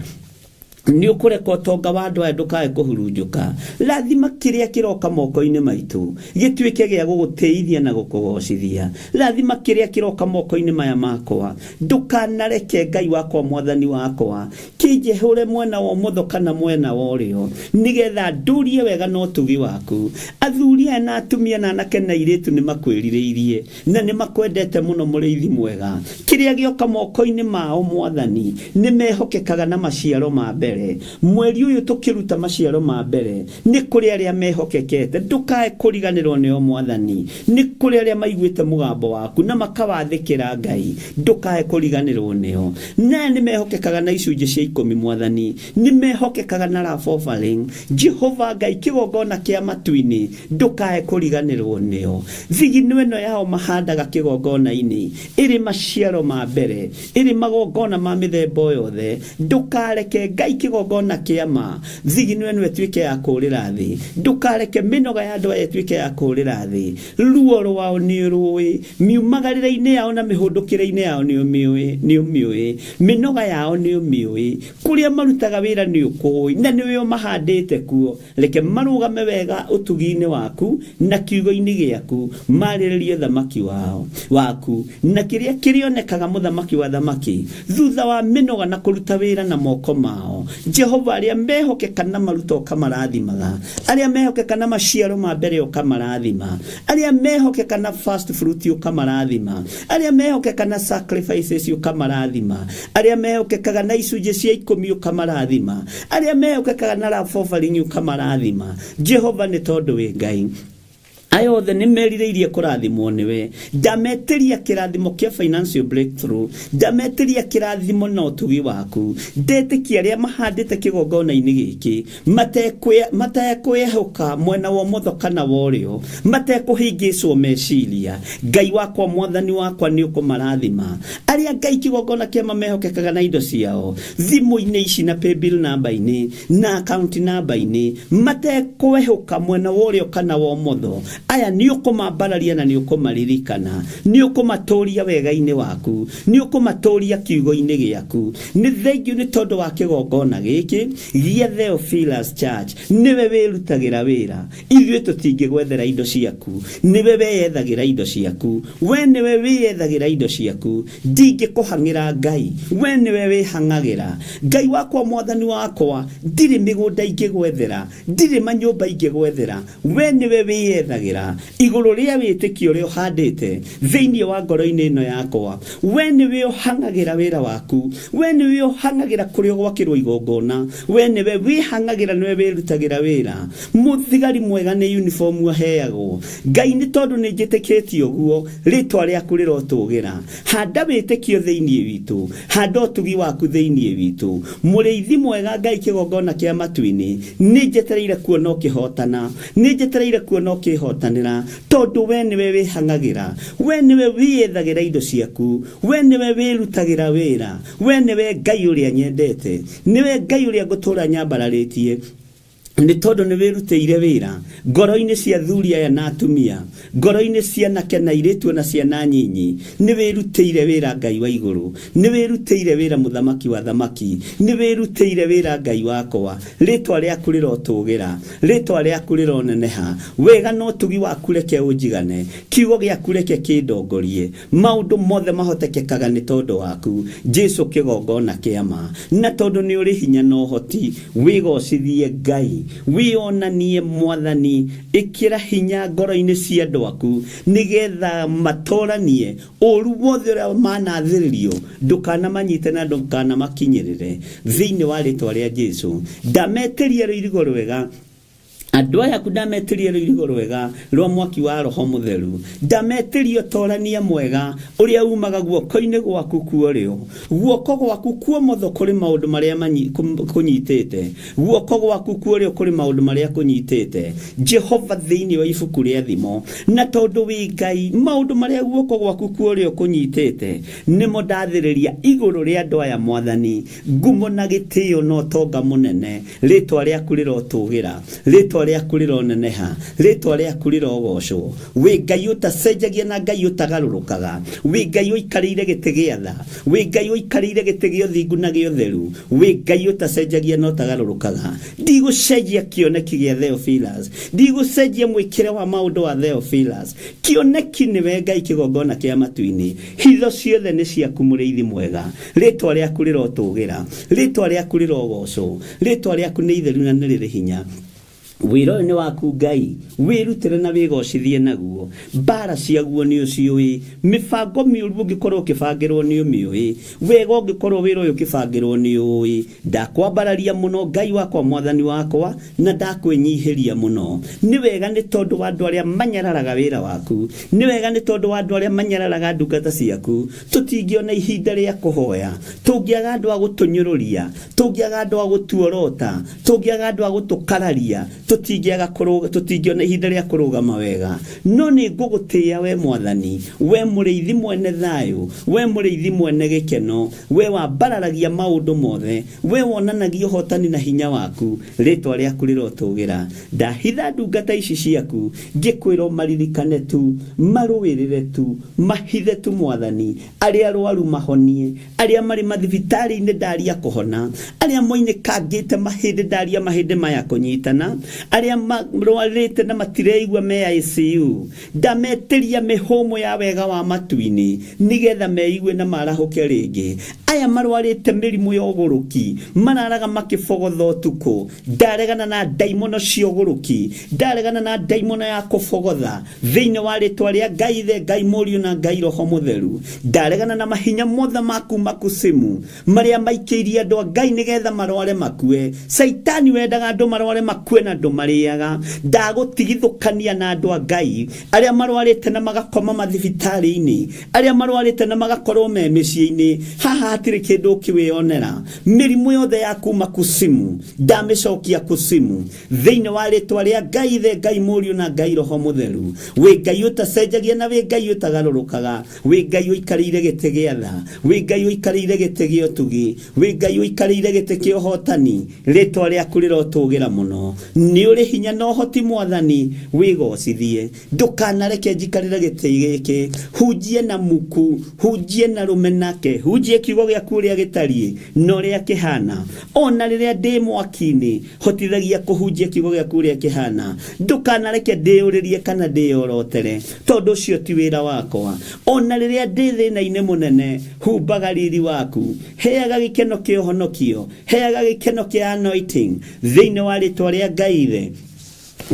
ni ukureka utonga wa andu aya ndukae kuhurunjuka lathima kiria kiroka moko-ini maitu gitwike gia guguteithia na gukugocithia lathima kiria kiroka moko-ini maya makwa ndukanareke Ngai wakwa mwathani wakwa kijehure mwena wa mutho kana mwena wa urio nigetha ndurie wega no tugi waku athuri na atumia na anake na iretu ni makwiririirie na ni makwendete muno muriithi mwega kiria gioka moko-ini mao mwathani ni mehokekaga na maciaro ma mbere mbere mweri uyu tukiruta maciaro ma mbere ni kuri aria mehokekete ndukae kuriganirwo ni o mwathani ni kuri aria maiguite mugambo waku na makawathikira Ngai ndukae kuriganirwo nio na ni mehokekaga na icunje cia 10 mwathani ni mehokekaga na love offering Jehova Ngai kigongona kia matuini ndukae kuriganirwo nio thigino eno yao mahandaga kigongona-ini iri maciaro ma mbere iri magongona ma mithemba yothe ndukareke Ngai kigongona kia ma thigino eno etuike ya kurira thi ndukareke minoga ya andu etuike ya kurira thi ruo rwao ni ruwi miumagarira-ini yao na mihundukire-ini yao ni umiui minoga yao ni umiui kuria marutaga wira ni ukui na niwe mahandite kuo reke marugame wega utugi-ini waku na kiugo-ini giaku mariririe thamaki wao waku na kiria kirionekaga muthamaki wa thamaki thutha wa minoga na kuruta wira na moko mao Jehova aria mehokeka na maruto kamarathimaga aria mehokeka na maciaro ma mbere ukamaраthima aria mehokeka na first fruit ukamaраthima aria mehokeka na sacrifices ukamaраthima aria mehokeka na icunje cia 10 ukamaраthima aria mehokeka na love offering ukamaраthima Jehova ni tondu wi Ngai ayothe ni merirĩirie kũrathimwo niwe ndameteria kĩrathimo kia financial breakthrough ndameteria kĩrathimo na ũtugi waku ndetĩkia arĩa mahandĩte kĩgongona-inĩ gĩkĩ matekwehoka mwena wa ũmotho kana wa ũrĩo matekũhĩngĩcwo meciria Ngai wakwa mwathani wakwa nĩ ũkũmarathima arĩa Ngai kĩgongona kĩa mamehokekaga na indo ciao thimũ-inĩ ici na paybill number-inĩ na account number-inĩ matekwehoka mwena wa ũrĩo kana wa ũmotho aya ni ukumambararia na ni ukumaririkana ni ukumatoria wega-ini waku ni ukumatoria kiugo-ini giaku ni thengiu ni tondu wa kigongona giki gia Theophilus Church niwe wirutagira wira ithuĩ tũtingĩgwethera indo ciaku niwe weyethagira indo ciaku we niwe wiyethagira indo ciaku ndingĩkũhang'ĩra Ngai we niwe wihang'agĩra Ngai wakwa mwathani wakwa ndirĩ mĩgũnda ingĩgwethera ndirĩ manyũmba ingĩgwethera we niwe wiyethagira iguru ria witikio rio handite thiini wa ngoro-ini ino yakwa we niwe uhangagira wira waku we niwe uhangagira kurio gwakirwo igongona we niwe wihang'agira niwe wirutagira wira muthigari mwega ni uniform aheagwo Ngai ni tondu ni njitikitio guo ritwa riaku rirotugira handa witikio thiini witu handa utugi waku thiini witu muriithi mwega Ngai kigongona kia matuini ni njetereire kuona ukihotana ni njetereire kuona ukihotanira tondu we niwe wihang'agira we niwe wiyethagira indo ciaku we niwe wirutagira wira we niwe Ngai uria nyendete niwe Ngai uria ngutura nyambararitie ni tondu ni wirutĩire wira ngoro-ini cia thuri aya na atumia ngoro-ini cia nake na iritu na ciana nyinyi ni wirutĩire wira Ngai wa iguru ni wirutĩire wira muthamaki wa thamaki ni wirutĩire wira Ngai wakwa ritwa riaku rirotugira ritwa riaku rironeneha wega no tugi waku reke unjigane kiugo giaku reke kindongorie maundu mothe mahotekekaga ni tondu waku Jesu kigongona kiama na tondu ni uri hinya no hoti wigocithie Ngai wionanie mwathani ikira hinya ngoro-ini cia andu aku nigetha matoranie uru wothe uria manathiririo ndukana manyite na ndukana makinyirire thiini wa ritwa ria Jesu ndameteria irigo rwega andu aya kudameteria irigo rwega rwa mwaki wa roho mutheru ndameteria torania mwega uria umaga guoko-ini gwaku kuorio guoko gwaku kuomotho kuri maundu maria kunyitite guoko gwaku kuorio kuri maundu maria kunyitite Jehova thiini wa ibuku ria thimo na tondu wi Ngai maundu maria guoko gwaku kuorio kunyitite nimo ndathiriria iguru ria andu aya mwathani ngumo na gitio no tonga munene ritwa riaku rirotugira ritwa riaku rironeneha ritwa riaku rirogocwo wi Ngai utacenjagia na Ngai utagarũrũkaga wi Ngai uikarĩire gĩtĩ gĩa tha wi Ngai uikarĩire gĩtĩ gĩa ũthingu na gĩa ũtheru wi Ngai utacenjagia na utagarũrũkaga ndigũcenjia kĩoneki gĩa Theophilus ndigũcenjia mwĩkĩre wa maũndũ wa Theophilus kĩoneki nĩwe Ngai kĩgongona kĩa matu-inĩ hitho ciothe nĩ ciaku mũrĩithi mwega ritwa riaku rirotũgĩra ritwa riaku rirogocwo ritwa riaku nĩ itheru na nĩ rĩrĩ hinya wira ni waku Ngai wirutire na wigocithie naguo mbara ciaguo ni uciui mibango miuru ungikorwo ukibangirwo ni umiui wega ungikorwo wira uyu ukibangirwo ni ui ndakwambararia muno Ngai wakwa mwathani wakwa na ndakwinyihiria muno ni wega ni tondu wa andu aria manyararaga wira waku ni wega ni tondu wa andu aria manyararaga ndungata ciaku tutingiona ihinda ria kuhoya tungiaga andu a gutunyururia tungiaga andu a gutuorota tungiaga andu a gutukararia tutingiona ihinda ria kurugama wega no ni ngugutia we mwathani we muriithi mwene thayu we muriithi mwene gikeno we wambararagia maundu mothe we wonanagia hotani na hinya waku ritwa riaku rirotugira ndahitha ndungata ici ciaku ngikwira maririkane tu maruwirire tu mahithe tu mwathani aria arwaru mahonie aria mari mathibitari ine ndaria kuhona aria moine kangite mahinde ndaria mahinde maya kunyitana aria marwarite na matireigwa me ICU ndameteria mihomo ya wega wa matuini nigetha meigwe na marahoke ringi aya marwarite mirimu ya uguruki mararaga makifogotha utuku ndaregana na daimono cia uguruki ndaregana na daimono ya kufogotha thiine wa ritwa ria Ngai the Ngai Muriu na Ngai Roho Mutheru ndaregana na mahinya mothe maku makusimu maria maikiria andu a Ngai nigetha marware makue saitani wendaga andu marware makue na andu mariaga ndagutigithukania na andu a Ngai aria marwarite na magakoma mathibitari-ini aria marwarite na magakorwo me micii-ini haha hatire kindu kiwionera mirimu yothe ya kuma kusimu ndamicokia kusimu thiine wa ritwa ria Ngai the Ngai Muriu na Ngai Roho Mutheru we Ngai utacenjagia na we Ngai utagarurukaga we Ngai uikarire gite gia tha we Ngai uikarire gite gia utugi we Ngai uikarire gite kia hotani ritwa riaku rirotugira muno ni uri hinya no hoti mwathani wigocithie ndukanareke njikarire gite giki hunjie na muku hunjie na rumenake hunjie kiugo giaku ria gitarie no ria kihana ona riria ndi mwakini hotithagia kuhunjia kiugo giaku ria kihana ndukanareke ndiuririe kana ndiorotere tondu cio ti wira wakwa ona riria ndi thina-ini munene humbaga riri waku heaga gikeno kia uhonokio heaga gikeno kia anointing thiine wa ritwa ria Ngai the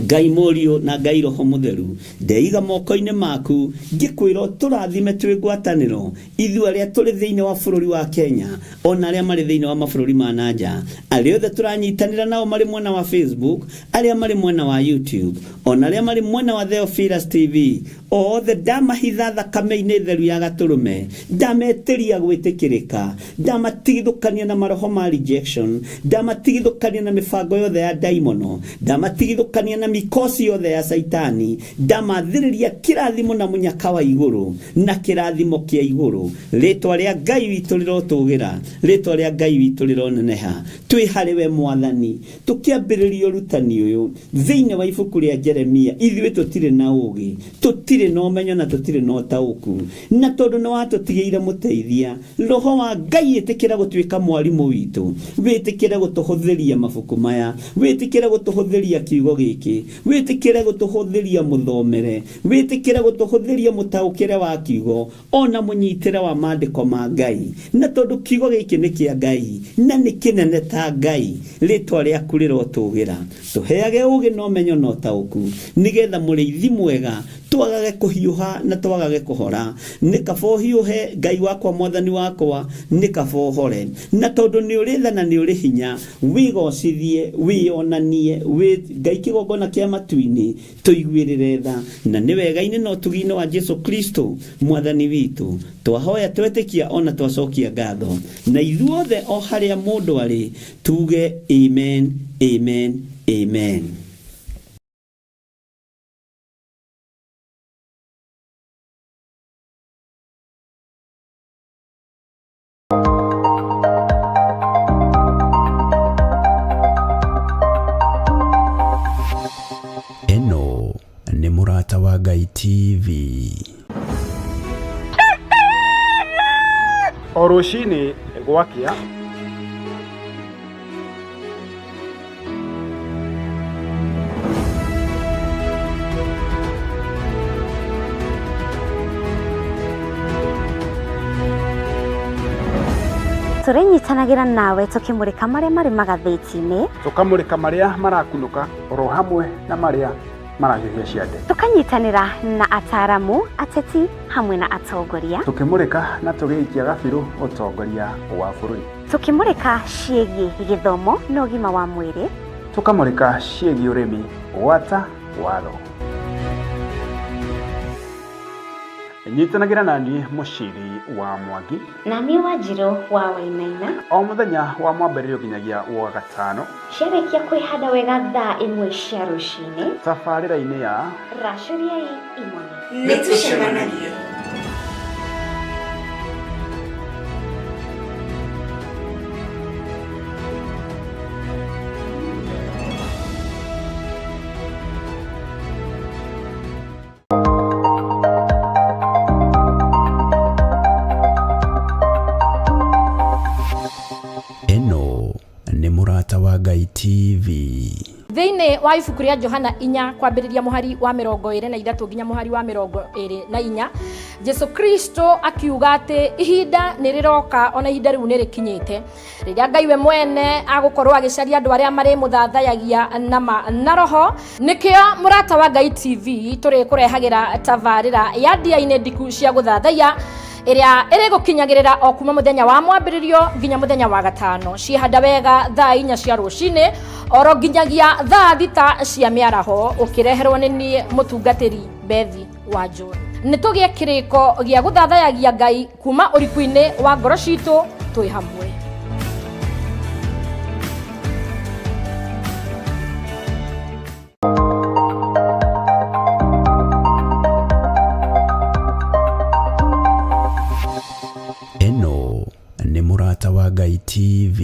Ngai Muriu na Ngai Roho Mutheru ndeiga moko-ini maku ngikwira turathime twi ngwataniro ithu aria turi thiine wa bururi wa Kenya ona aria mari thiine wa mabururi ma nanja aria othe turanyitanira nao mari mwena wa Facebook aria mari mwena wa YouTube ona aria mari mwena wa Theophilus TV othe ndamahitha thakame-ini theru ya gaturume ndameteria gwitikirika ndamatigithukania na maroho ma rejection ndamatigithukania na mibango yothe ya daimono ndamatigithukania na mikosi yothe ya saitani ndamathiriria kirathimo na munyaka wa iguru na kirathimo kia iguru ritwa ria Ngai witu rirotugira ritwa ria Ngai witu rironeneha twi hari we mwathani tukiambiriria urutani uyu thiine wa ibuku ria Jeremia ithuĩ tutire na ugi tutire no umenyo na tutire no tauku na tondu no watutigeire muteithia roho wa Ngai itikira gutwika mwarimu witu witikira gutuhuthiria mabuku maya witikira gutuhuthiria kiugo giki witikira gutuhuthiria muthomere witikira gutuhuthiria mutaukire wa kiugo ona munyitire wa maandiko ma Ngai na tondu kiugo giki ni kia Ngai na ni kinene ta Ngai ritwa riaku rirotugira tuheage ugi no umenyo no tauku nigetha muriithi mwega twagage kuhiuha na twagage kuhora nikabohiuhe Ngai wakwa mwathani wakwa nikabohore na tondu ni uritha na ni uri hinya wigocithie wionanie wi Ngai kigogona kia matuini tuiguirire tha na ni wega-ini no tugine wa Jesu Kristo mwathani witu twahoya twetikia ona twacokia ngatho na ithuothe o haria mundu ari tuge amen amen amen. Eno ni Murata wa Ngai TV. O rũcinĩ gwakia turenyitanagĩra nawe tukimurika maria mari magathĩti-inĩ, tukamurika maria marakunũka oro hamwe na maria marahiũhia ciande, tukanyitanĩra na ataramu, ateti hamwe na atongoria, tukimurika na tũgĩikia gabiru ũtongoria wa bũrũri, tukimurika ciĩgiĩ gĩthomo na ũgima wa mwĩrĩ, tukamurika ciĩgiĩ ũrĩmi, gwata watho. Nyitanagĩra nani Mũciri wa Mwangi na niĩ Wanjirũ wa Wainaina o mũthenya wa mwambĩrĩrio nginyagia wa gatano, ciarĩkia kwĩhanda wega thaa 1 cia rũcinĩ tabarĩra-inĩ ya Racũriai Imoni. Nĩtũcemanagia. Wa Ngai TV Thĩinĩ wa ibuku rĩa Johana 4 kwambĩrĩria mũhari wa 23 nginya mũhari wa 24, Jesu Kristo akiuga atĩ ihinda nĩ rĩroka, ona ihinda rĩu nĩ rĩkinyĩte rĩrĩa Ngai we mwene agũkorwo agĩcaria andũ arĩa marĩ mũthathayagia na roho. Nĩkĩo mũrata wa Ngai TV tũrĩ kũrehagĩra tabarĩra ya ndiainĩ ndiku cia gũthathaya ĩrĩa ĩrĩgũkinyagĩrĩra o kuma mũthenya wa mwambĩrĩrio nginya mũthenya wa gatano, ciĩhanda wega thaa 4 cia rũcinĩ oro nginyagia thaa 6 cia mĩaraho, ũkĩreherwo nĩ niĩ mũtungatĩri Bethi Wanjũ. Nĩtũgĩe kĩrĩko gĩa gũthathayagia Ngai kuma ũriku-inĩ wa ngoro citũ twĩ hamwe. Nĩ mũrata wa Ngai TV.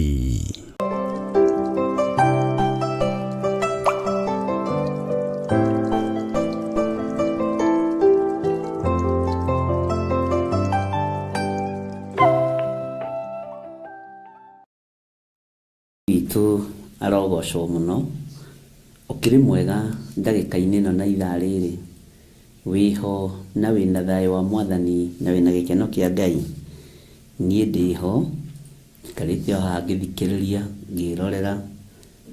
Witũ arogocwo mũno, ũkĩrĩ mwega ndagĩka-inĩ ĩno na ithaa rĩrĩ, wĩho na wĩna thayũ wa Mwathani na wĩna gĩkeno kĩa Ngai. Niĩ ndĩho njikarĩte o haha ngĩthikĩrĩria, ngĩrorera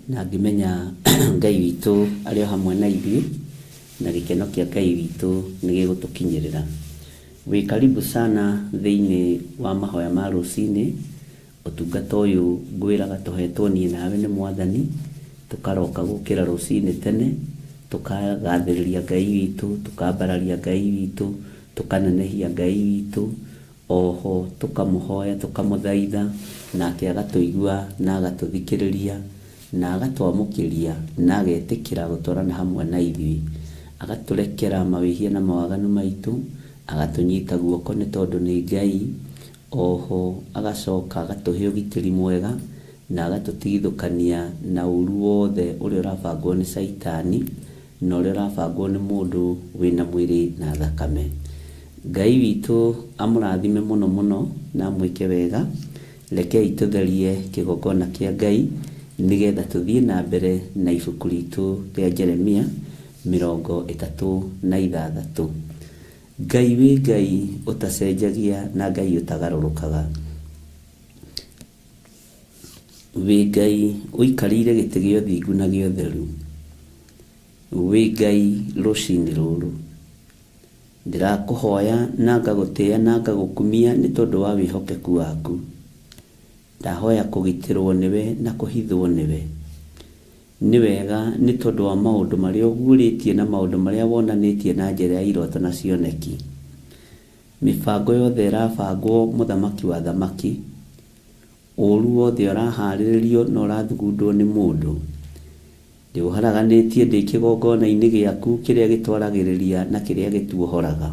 na ngĩmenya Ngai witũ arĩ o hamwe na ithuĩ na gĩkeno kĩa Ngai witũ nĩ gĩgũtũkinyĩrĩra. Wĩ karibu sana thĩinĩ wa mahoya ma rũcinĩ. Ũtungata ũyũ ngwĩraga tũhetwo niĩ nawe nĩ Mwathani, tũkaroka gũkĩra rũcinĩ tene, tũkagathĩrĩria Ngai witũ, tũkambararia Ngai witũ, tũkanenehia Ngai witũ, oho tũkamũhoya tũkamũthaitha, nake agatũigua na agatũthikĩrĩria na agatwamũkĩria na agetĩkĩra gũtwarana hamwe na ithuĩ, agatũrekera mawĩhia na mawaganu maitũ, agatũnyita guoko nĩ tondũ nĩ Ngai. Oho agacoka agatũhe ũgitĩri mwega na agatũtigithũkania na ũru wothe ũrĩa ũrabangwo nĩ Saitani na ũrĩa ũrabangwo nĩ mũndũ wĩna mwĩrĩ na thakame. Ngai witũ amũrathime mũno mũno na mwĩke wega. Rekei tũtherie kĩgongona kĩa Ngai nĩgetha tũthiĩ na mbere na ibuku ritũ rĩa Jeremia 36. Ngai wĩ Ngai ũtacenjagia na Ngai ũtagarũrũkaga. Wĩ Ngai ũikarĩire gĩtĩ gĩa ũthingu na gĩa ũtheru. Wĩ Ngai rũcinĩ rũrũ ndirakũhoya na ngagũtĩĩa na ngagũkumia nĩ tondũ wa wĩhokeku waku. Ndahoya kũgitĩrwo nĩwe na kũhithwo nĩwe. Nĩ wega nĩ tondũ wa maũndũ marĩa ũguũrĩtie na maũndũ marĩa wonanĩtie na njĩra ya iroto na cioneki. Mĩbango yothe ĩrabangwo mũthamaki wa thamaki, ũru wothe ũraharĩrĩrio na ũrathugundwo nĩ mũndũ, ndĩũharaganĩtie ndĩ kĩgongona-inĩ gĩaku kĩrĩa gĩtwaragĩrĩria na kĩrĩa gĩtuohoraga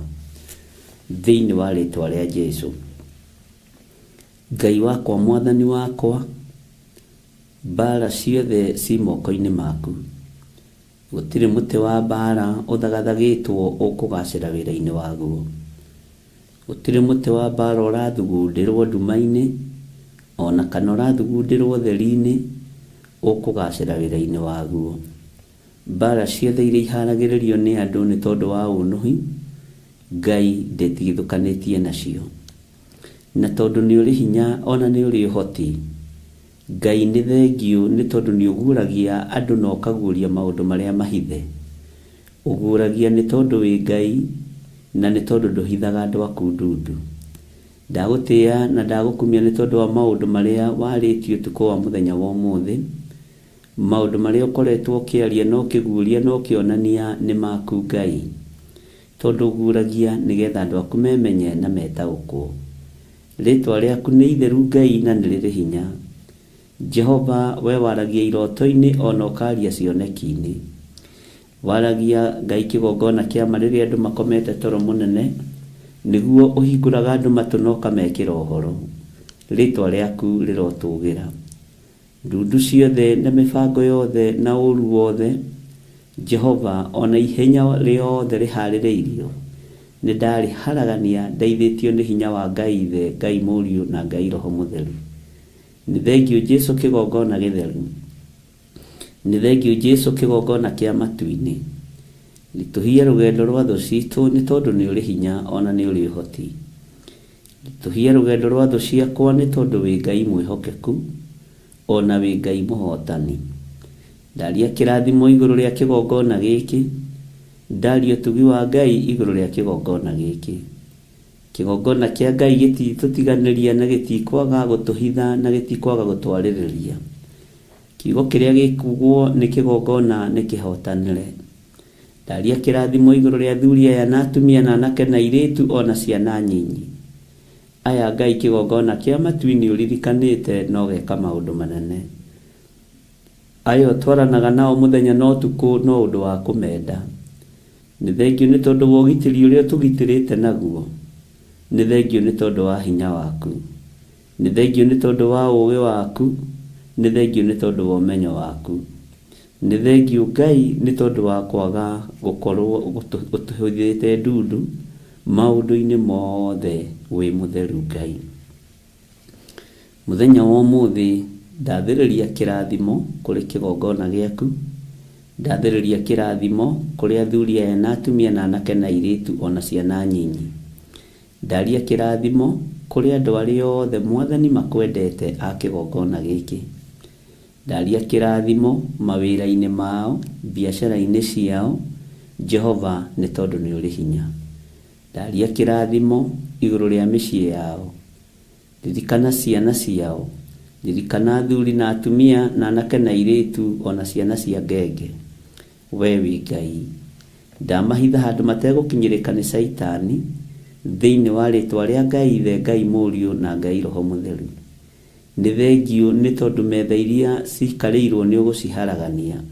thĩinĩ wa rĩtwa rĩa Jesũ. Ngai wakwa, Mwathani wakwa, mbara ciothe ci moko-inĩ maku. Gũtirĩ mũtĩ wa mbara ũthagathagĩtwo ũkũgacĩra wĩra-inĩ waguo. Gũtirĩ mũtĩ wa mbara ũrathugundĩrwo nduma-inĩ ona kana ũrathugundĩrwo ũtheri-inĩ ũkũgacĩra wĩra-inĩ waguo. Mbara ciothe iria iharagĩrĩrio nĩ andũ nĩ tondũ wa ũnũhi, Ngai ndĩtigithũkanĩtie nacio. na tondu ni uri hinya ona ni uri hoti. Ngai ni thengio ni tondu ni uguragia andu na ukaguria maundu maria mahithe. Uguragia ni tondu wi Ngai na ni tondu nduhithaga andu aku ndundu. Ndagutia na ndagukumia ni tondu wa maundu maria waritio tuko wa muthenya wa umuthi. Maundu maria ukoretwo ukiaria no kiguria no kionania ni maku Ngai. Tondu uguragia nigetha andu aku memenye na metaukwo. Ritwa riaku ni itheru Ngai na ni riri hinya. Jehova, we waragia iroto-ini ona ukaria cioneki-ini. Waragia Ngai kigongona kia mariri andu makomete toro munene niguo uhinguraga andu matuno kamekira uhoro. Ritwa riaku rirotugira. Ndundu ciothe na mibango yothe na uru wothe Jehova ona ihenya riothe rihaririirio ni ndari haragania ndeithitio ni hinya wa Ngai Ithe, Ngai Muriu na Ngai Roho Mutheru. Ni thengio Jesu kigongona githeru. Ni thengio Jesu kigongona kia matu-ini. Lituhia rugendo rwa thu citu ni tondu ni uri hinya ona ni uri hoti. Lituhia rugendo rwa thu ciakwa ni tondu wi Ngai mwihokeku ona wi Ngai muhotani. Ndaria kirathimo iguru ria kigongona giki. Ndaria tugi wa Ngai iguru ria kigongona giki. Kigongona kia Ngai gititutiganiria na gitikwaga gutuhitha na gitikwaga gutwaririria. Kiugo kiria gikugwo ni kigongona ni kihotanire. Ndaria kirathimo iguru ria athuri aya na atumia na anake na airitu ona ciana nyinyi. Aya Ngai kigongona kia matu-ini uririkanite no geka maundu manene. Ayo twaranaga nao muthenya no tuku no undu wa kumenda. Ni thengio ni tondu wa ugitiri uria tugitirite naguo. Ni thengio ni tondu wa hinya waku. Ni thengio ni tondu wa ugi waku. Ni thengio ni tondu wa umenyo waku. Ni thengio Ngai ni tondu wa kwaga gukorwo utuhuthite ndundu maundu-ini mothe wi mutheru Ngai. Muthenya wa umuthi ndathiriria kirathimo kuri kigongona giaku. Ndathiriria kirathimo kuri athuri aya na atumia na anake na airitu ona ciana nyinyi. Ndaria kirathimo kuri andu aria othe Mwathani makwendete a kigongona giki. Ndaria kirathimo mawira-ini mao, biashara-ini ciao, Jehova ni tondu ni uri hinya. Ndaria kirathimo iguru ria micii yao. Ririkana ciana ciao. Ririkana athuri na atumia na anake na airitu ona ciana cia ngenge. We wi Ngai. Ndamahitha handu mategukinyirika ni Saitani thiini wa ritwa ria Ngai Ithe, Ngai Muriu na Ngai Roho Mutheru. Ni thengio ni tondu metha iria cikariirwo ni uguciharagania.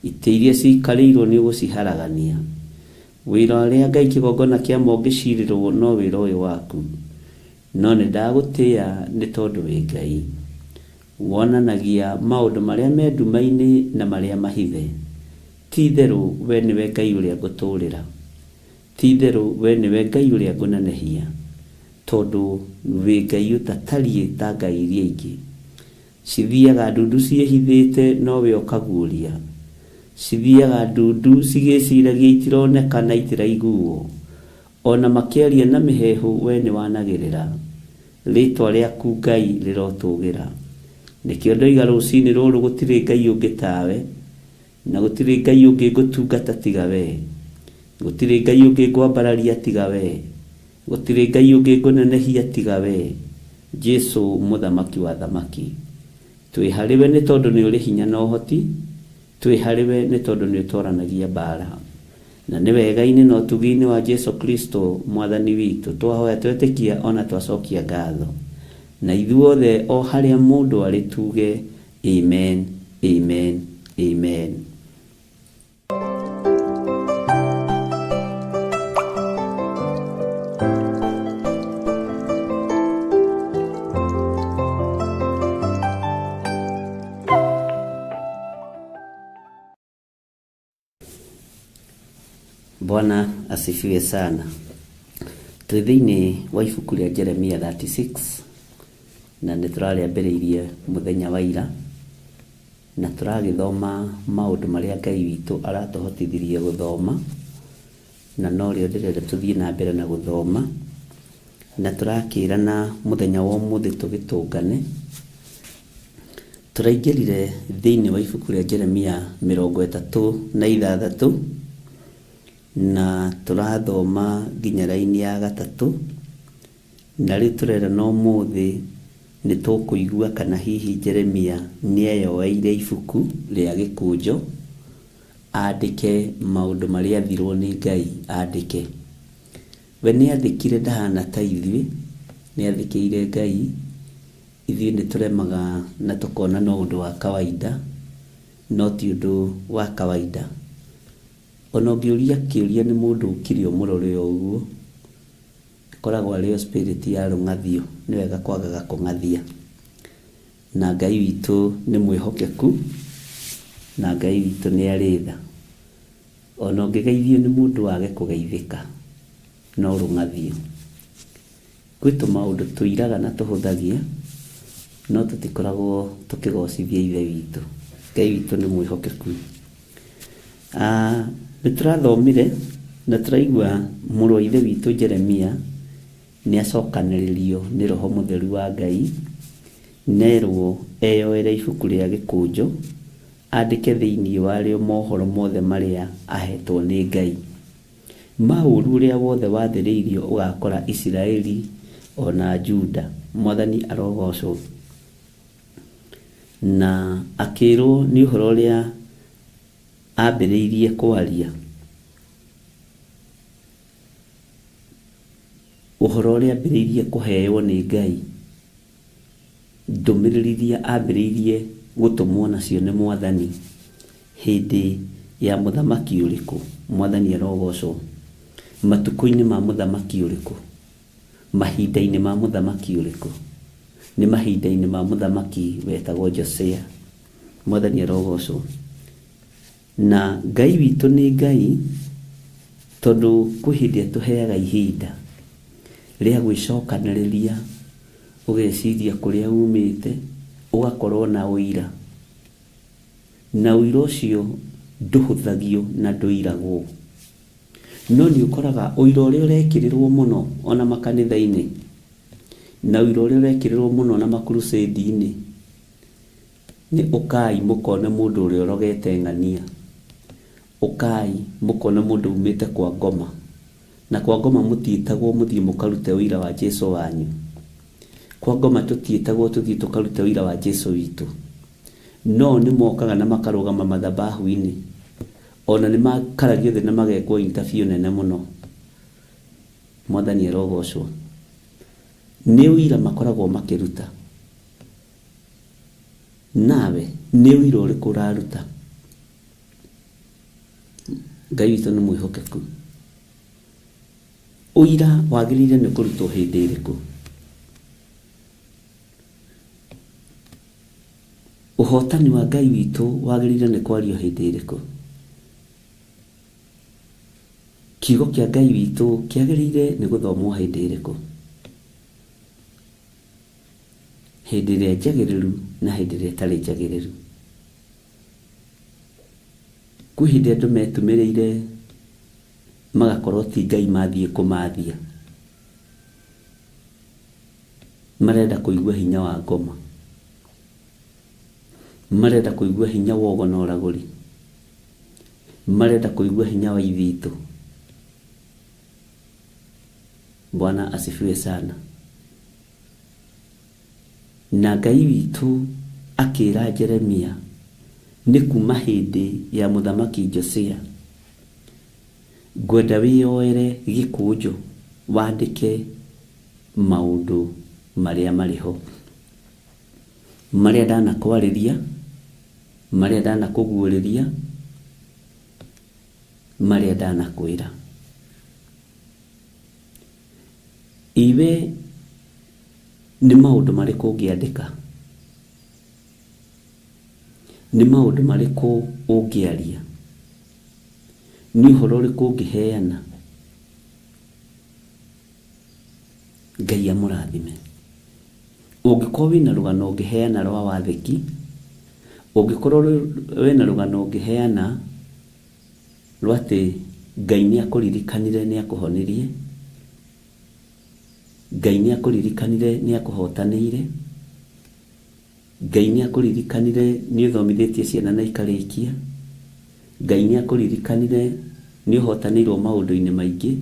Ite iria cikariirwo ni uguciharagania. Wira uria Ngai kigongona kia mongicirirwo no wira uyu waku. No ni ndagutia ni tondu wi Ngai. Wonanagia maundu maria me nduma-ini na maria mahithe. Ti theru we niwe Ngai uria nguturira. Ti theru we niwe Ngai uria ngunenehia. Tondu wi Ngai utatarie ta ngai iria ingi. Cithiaga ndundu ciehithite no we ukaguria. Cithiaga ndundu cigiciragia itironekana itiraiguo. Ona makiaria na mihehu we ni wanagirira. Ritwa riaku Ngai rirotugira. Nikio ndoiga rucini ruru gutiri Ngai ungi tawe. Na gutiri Ngai ungi ngutungata tiga we. Gutiri Ngai ungi ngwambararia tiga we. Gutiri Ngai ungi ngunenehia tiga we. Jesu muthamaki wa thamaki. Twihariwe ni tondu ni uri hinya na uhoti. Twihariwe ni tondu ni utwaranagia mbara. Na ni wega-ini na utugi-ini wa Jesu Kristo Mwathani witu twahoya twetikia ona twacokia ngatho. Na ithuothe o haria mundu ari tuge amen, amen, amen. Bwana asifiwe sana. Twithini wa ibuku ria Jeremia 36 na nituraambiriirie muthenya wa ira na turagithoma maundu maria Ngai witu aratuhotithirie guthoma na no rio ndirenda tuthie na mbere na guthoma na turakirana muthenya wa umuthi tugitungane. Turaingirire thiini wa ibuku ria Jeremia 36 na turathoma nginya raini ya 3, na riu turera no muthi ni tukuigua kana hihi Jeremia ni eyoeire ibuku ria gikunjo andike maundu maria athirwo ni Ngai andike. We ni athikire ndahana ta ithuĩ, ni athikiire Ngai. Ithuĩ ni turemaga na tukona no undu wa kawaida, no ti undu wa kawaida. Ona ũngĩũria kĩũria nĩ mũndũ ũkĩrio mũrore ũguo, koragwo arĩ spirit ya rũng'athio, nĩ wega kwagaga kũng'athia. Na Ngai witũ nĩ mwĩhokeku, na Ngai witũ nĩ arĩ tha. Ona ũngĩgeithio nĩ mũndũ wage kũgeithĩka, no rũng'athio. Gwĩ tũmaũndũ tũiraga na tũhũthagia, no tũtikoragwo tũkĩgocithia ithe witũ. Ngai witũ nĩ mwĩhokeku. Nĩ tũrathomire na tũraigua mũrũ wa ithe witũ Jeremia nĩ acokanĩrĩrio nĩ Roho Mũtheru wa Ngai, nerwo eyoere ibuku rĩa gĩkũnjo andĩke thĩinĩ warĩo mohoro mothe marĩa ahetwo nĩ Ngai. Maũru ũrĩa wothe wathĩrĩirio ũgakora Isiraeli ona Juda. Mwathani arogocwo. Na akĩrwo nĩ ũhoro ũrĩa ambĩrĩirie kwaria, ũhoro ũrĩa ambĩrĩirie kũheo nĩ Ngai, ndũmĩrĩri iria ambĩrĩirie gũtũmwo nacio nĩ Mwathani hĩndĩ ya mũthamaki ũrĩkũ. Mwathani arogocwo. Matukũ-inĩ ma mũthamaki ũrĩkũ? Mahinda-inĩ ma mũthamaki ũrĩkũ? Nĩ mahinda-inĩ ma mũthamaki wetagwo Josia. Mwathani arogocwo. Na Ngai witũ nĩ Ngai, tondũ kwĩ hĩndĩ atũheaga ihinda rĩa gwĩcokanĩrĩria, ũgeciria kũrĩa umĩte, ũgakorwo na ũira. Na ũira ũcio ndũhũthagio na ndũiragwo. No nĩ ũkoraga ũira ũrĩa ũrekĩrĩrwo mũno ona makanitha-inĩ, na ũira ũrĩa ũrekĩrĩrwo mũno na makurusedi-inĩ, nĩ ũkai mũkone mũndũ ũrĩa ũrogete ng'ania, ũkai mũkone mũndũ umĩte kwa ngoma, na kwa ngoma mũtiĩtagwo mũthiĩ mũkarute ũira wa Jesũ wanyu. Kwa ngoma tũtiĩtagwo tũthiĩ tũkarute ũira wa Jesũ witũ, no nĩ mokaga na makarũgama mathabahu-inĩ, ona nĩ makaragio thĩ na magekwo interview nene mũno. Mwathani arogocwo. Nĩ ũira makoragwo makĩruta. Nawe nĩ ũira ũrĩkũ ũraruta? Ngai witũ nĩ mwĩhokeku. Ũira wagĩrĩire nĩ kũrutwo hĩndĩ ĩrĩkũ? Ũhotani wa Ngai witũ wagĩrĩire nĩ kwario hĩndĩ ĩrĩkũ? Kiugo kĩa Ngai witũ kĩagĩrĩire nĩ gũthomwo hĩndĩ ĩrĩkũ? Hĩndĩ ĩrĩa njagĩrĩru na hĩndĩ ĩrĩa ĩtarĩ njagĩrĩru. Kwĩ hĩndĩ andũ metumĩrĩire magakorwo ti Ngai mathiĩ kũmathia, marenda kũigua hinya wa ngoma, marenda kũigua hinya wa ũgo na ũragũri, marenda kũigua hinya wa ithitũ. Bwana asifiwe sana. Na Ngai witũ akĩra Jeremia nĩ kuma hĩndĩ ya mũthamaki Josia, ngwenda wĩyoere gĩkũnjo wandĩke maũndũ marĩa marĩ ho, marĩa ndanakwarĩria, marĩa ndanakũguũrĩria, marĩa ndanakwĩra. Iwe nĩ maũndũ marĩkũ ũngĩandĩka? Nĩ maũndũ marĩkũ ũngĩaria? Nĩ ũhoro ũrĩkũ ũngĩheana? Ngai amũrathime. Ũngĩkorwo wĩna rũgano ũngĩheana rwa wathĩki, ũngĩkorwo wĩna rũgano ũngĩheana rwa atĩ Ngai nĩ akũririkanire, nĩ akũhonirie, Ngai nĩ akũririkanire nĩ akũhotanĩire. Ngai nĩ akũririkanire nĩ ũthomithĩtie ciana na ikarĩkia. Ngai nĩ akũririkanire nĩ ũhotanĩirwo maũndũ-inĩ maingĩ.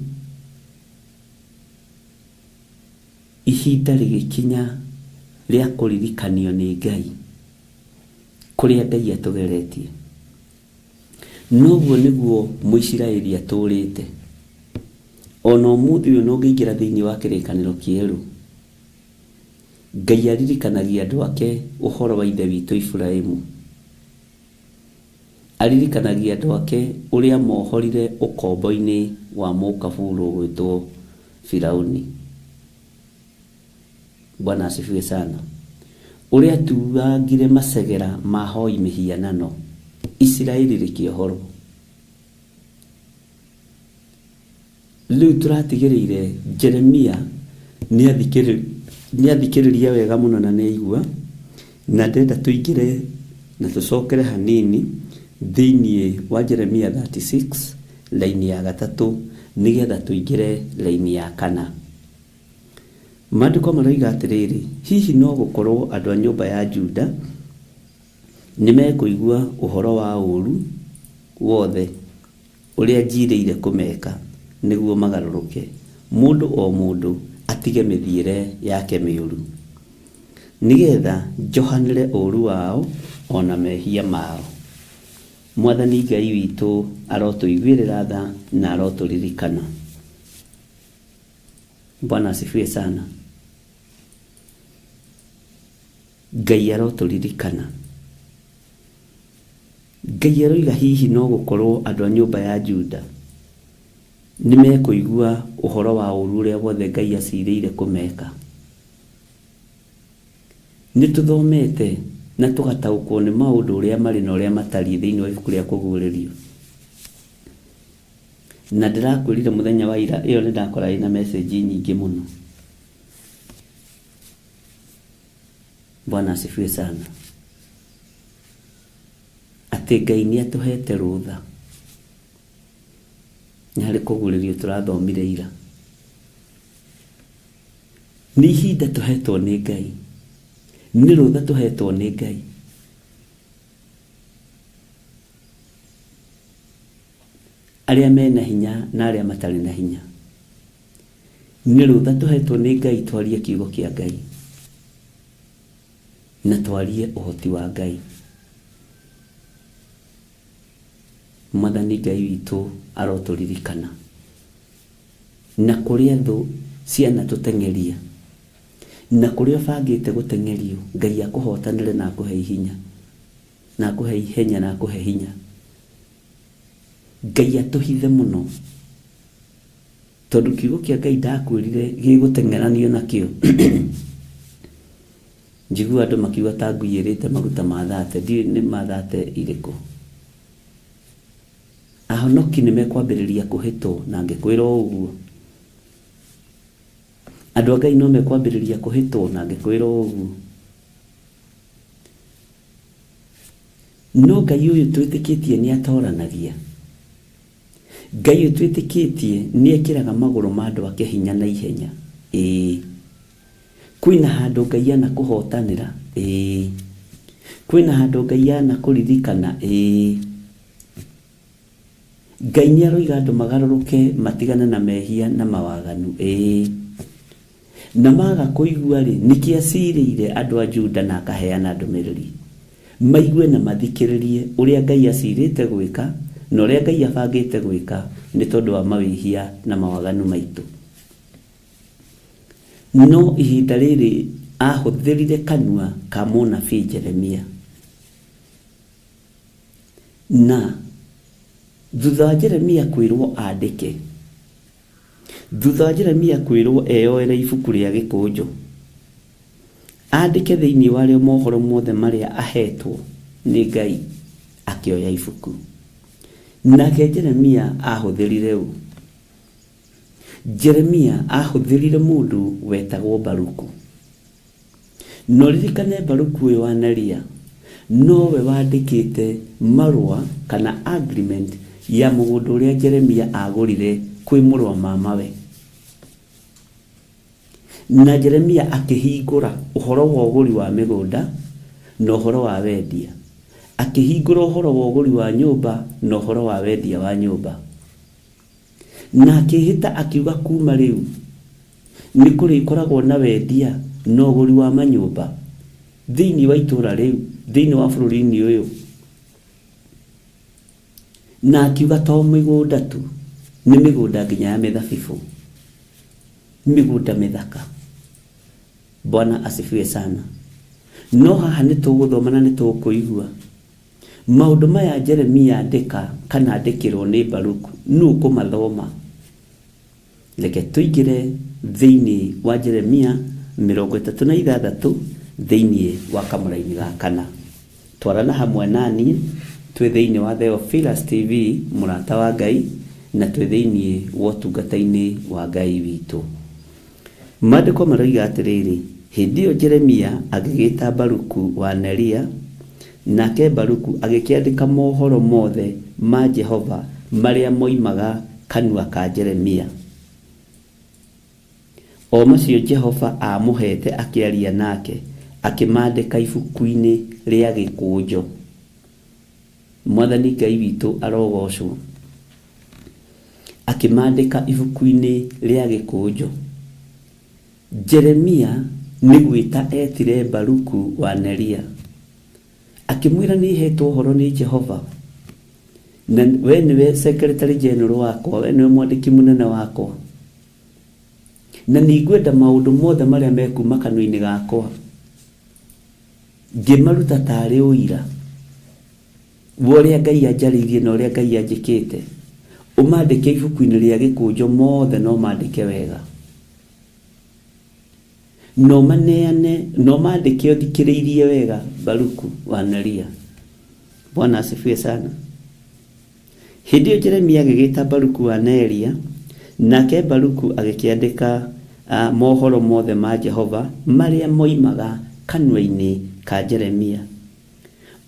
Ihinda rĩgĩkinya rĩa kũririkanio nĩ Ngai kũrĩa Ngai atũgeretie. Noguo nĩguo Mũisiraeli atũrĩte. Ona ũmũthĩ ũyũ no ngĩingĩra thĩinĩ wa kĩrĩkanĩro kĩerũ, Ngai aririkanagia andũ ake ũhoro wa ithe witũ Iburahĩmu. Aririkanagia andũ ake ũrĩa mohorire ũkombo-inĩ wa mũkaburu gwĩtwo Firaũni. Bwana asifiwe sana. Ũrĩa tuagire macegera mahoi mĩhianano, Isiraeli rĩkĩohorwo. Rĩu tũratigĩrĩire Jeremia nĩ athikĩrĩria wega mũno na nĩaigua, na ndenda tũingĩre na tũcokere hanini thĩinĩ wa Jeremia 36 laini ya 3 nĩgetha tũingĩre laini ya 4. Maandĩko maroiga atĩrĩrĩ, hihi no gũkorwo andũ a nyũmba ya Juda nĩ mekũigua ũhoro wa ũũru wothe ũrĩa njirĩire kũmeka nĩguo magarũrũke, mũndũ o mũndũ atige mĩthiĩre yake mĩũru, nĩgetha njohanĩre ũũru wao ona mehia mao. Mwathani Ngai witũ arotũiguĩrĩra tha na arotũririkana. Bwana asifiwe sana. Ngai arotũririkana. Ngai aroiga hihi no gũkorwo andũ a nyũmba ya Juda nĩ mekũigua ũhoro wa ũũru ũrĩa wothe Ngai acirĩire kũmeka. Nĩ tũthomete na tũgataũkwo nĩ maũndũ ũrĩa marĩ na ũrĩa matariĩ thĩinĩ wa ibuku rĩa kũguũrĩrio. Na ndĩrakwĩrire mũthenya wa ira ĩyo nĩ ndakora ĩna message nyingĩ mũno. Bwana asifiwe sana. Atĩ Ngai nĩ atũhete rũtha. Nĩ harĩ kũguũrĩrio tũrathomire ira. Nĩ ihinda tũhetwo nĩ Ngai. Nĩ rũtha tũhetwo nĩ Ngai. Arĩa mena hinya na arĩa matarĩ na hinya. Nĩ rũtha tũhetwo nĩ Ngai twarie kiugo kĩa Ngai. Na twarie ũhoti wa Ngai. Mwathani Ngai witũ arotũririkana. Na kũrĩa thũ ciana tũteng'eria, na kũrĩa bangĩte gũteng'erio, Ngai akũhotanĩre na akũhe hinya, na akũhe ihenya na akũhe hinya. Ngai atũhithe mũno, tondũ kiugo kĩa Ngai ndakwĩrire gĩgũteng'eranio nakĩo. Njigua andũ makiuga ta ngũiyĩrĩte maguta ma thate, ndiũĩ nĩ ma thate irĩkũ. Ahonoki nĩ mekwambĩrĩria kũhĩtwo, na ngĩkwĩra ũguo. Andũ a Ngai no mekwambĩrĩria kũhĩtwo, na ngĩkwĩra ũguo. No Ngai ũyũ twĩtĩkĩtie nĩ atoranagia. Ngai ũyũ twĩtĩkĩtie nĩ ekĩraga magũrũ ma andũ ake hinya na ihenya. Kwĩna handũ Ngai ana kũhotanĩra. Kwĩna handũ Ngai ana kũririkana. Ngai nĩ aroiga andũ magarũrũke matigane na mehia na mawaganu. Na maga kũigua rĩ, nĩkĩ acirĩire andũ a Juda na akaheana ndũmĩrĩri. Maigue na mathikĩrĩrie ũrĩa Ngai acirĩte gwĩka na ũrĩa Ngai abangĩte gwĩka nĩ tondũ wa mawĩhia na mawaganu maitũ. No ihinda rĩrĩ ahũthĩrire kanua ka mũnabii Jeremia. Na thutha wa Jeremia kwĩrwo andĩke, thutha wa Jeremia kwĩrwo eyoere ibuku rĩa gĩkũnjũ, andĩke thĩinĩ wa rĩo mohoro mothe marĩa ahetwo nĩ Ngai, akĩoya ibuku. Nake Jeremia ahũthĩrire ũũ. Jeremia ahũthĩrire mũndũ wetagwo Baruku. No ririkane Baruku ũyũ wa Neria, nowe wandĩkĩte marũa kana agreement ya mũgũnda ũrĩa Jeremia agũrire kwĩ mũrũ wa mamawe. na Jeremia akihingura uhoro wa uguri wa migunda na uhoro wa wendia, akihingura uhoro wa uguri wa nyumba na uhoro wa wendia wa nyumba, na akihita akiuga kuma riu ni kuri ikoragwo na wendia na uguri wa manyumba thiini wa itura riu, thiini wa bururi-ini uyu, na akiuga to migunda tu, ni migunda nginya ya mithabibu, migunda mithaka. Bwana asifiwe sana. No haha ni tuguthoma na ni tukuigua maundu maya Jeremia andika kana andikirwo ni Baruku, nu kumathoma. Reke tuigire thiini wa Jeremia 36 thiini wa kamuraini ga kana. Twarana hamwe nani twi thiini wa Theophilus TV murata wa Ngai, na twi thiini wa tungata-ini wa Ngai witu. Maandiko maroiga atiriri, hindi yo Jeremia agigita Baruku wa Neria, nake Baruku agikiandika mohoro mothe ma Jehova maria moimaga kanua ka Jeremia. O macio Jehova amuhete akiaria nake, akimandika ibuku-ini ria gikunjo. Mwathani Ngai witu arogocwo. Akimandika ibuku-ini ria gikunjo. Jeremia ni gwita etire Baruku wa Neria, akimwira ni hetwo horo ni Jehova, na we niwe secretary general wakwa, we niwe mwandiki munene wakwa, na ningwenda maundu mothe maria mekuma kanua-ini gakwa ngimaruta tari uira woria Ngai anjaririe na uria Ngai anjikite, umandike ibuku-ini ria gikunjo mothe, no mandike wega, no maneane, no mandike uthikiriirie wega Baruku wa Neria. Bwana asifiwe sana. Hindi yo Jeremia agigita Baruku wa Neria, nake Baruku agikiandika mohoro mothe ma Jehova maria moimaga kanua-ini ka Jeremia.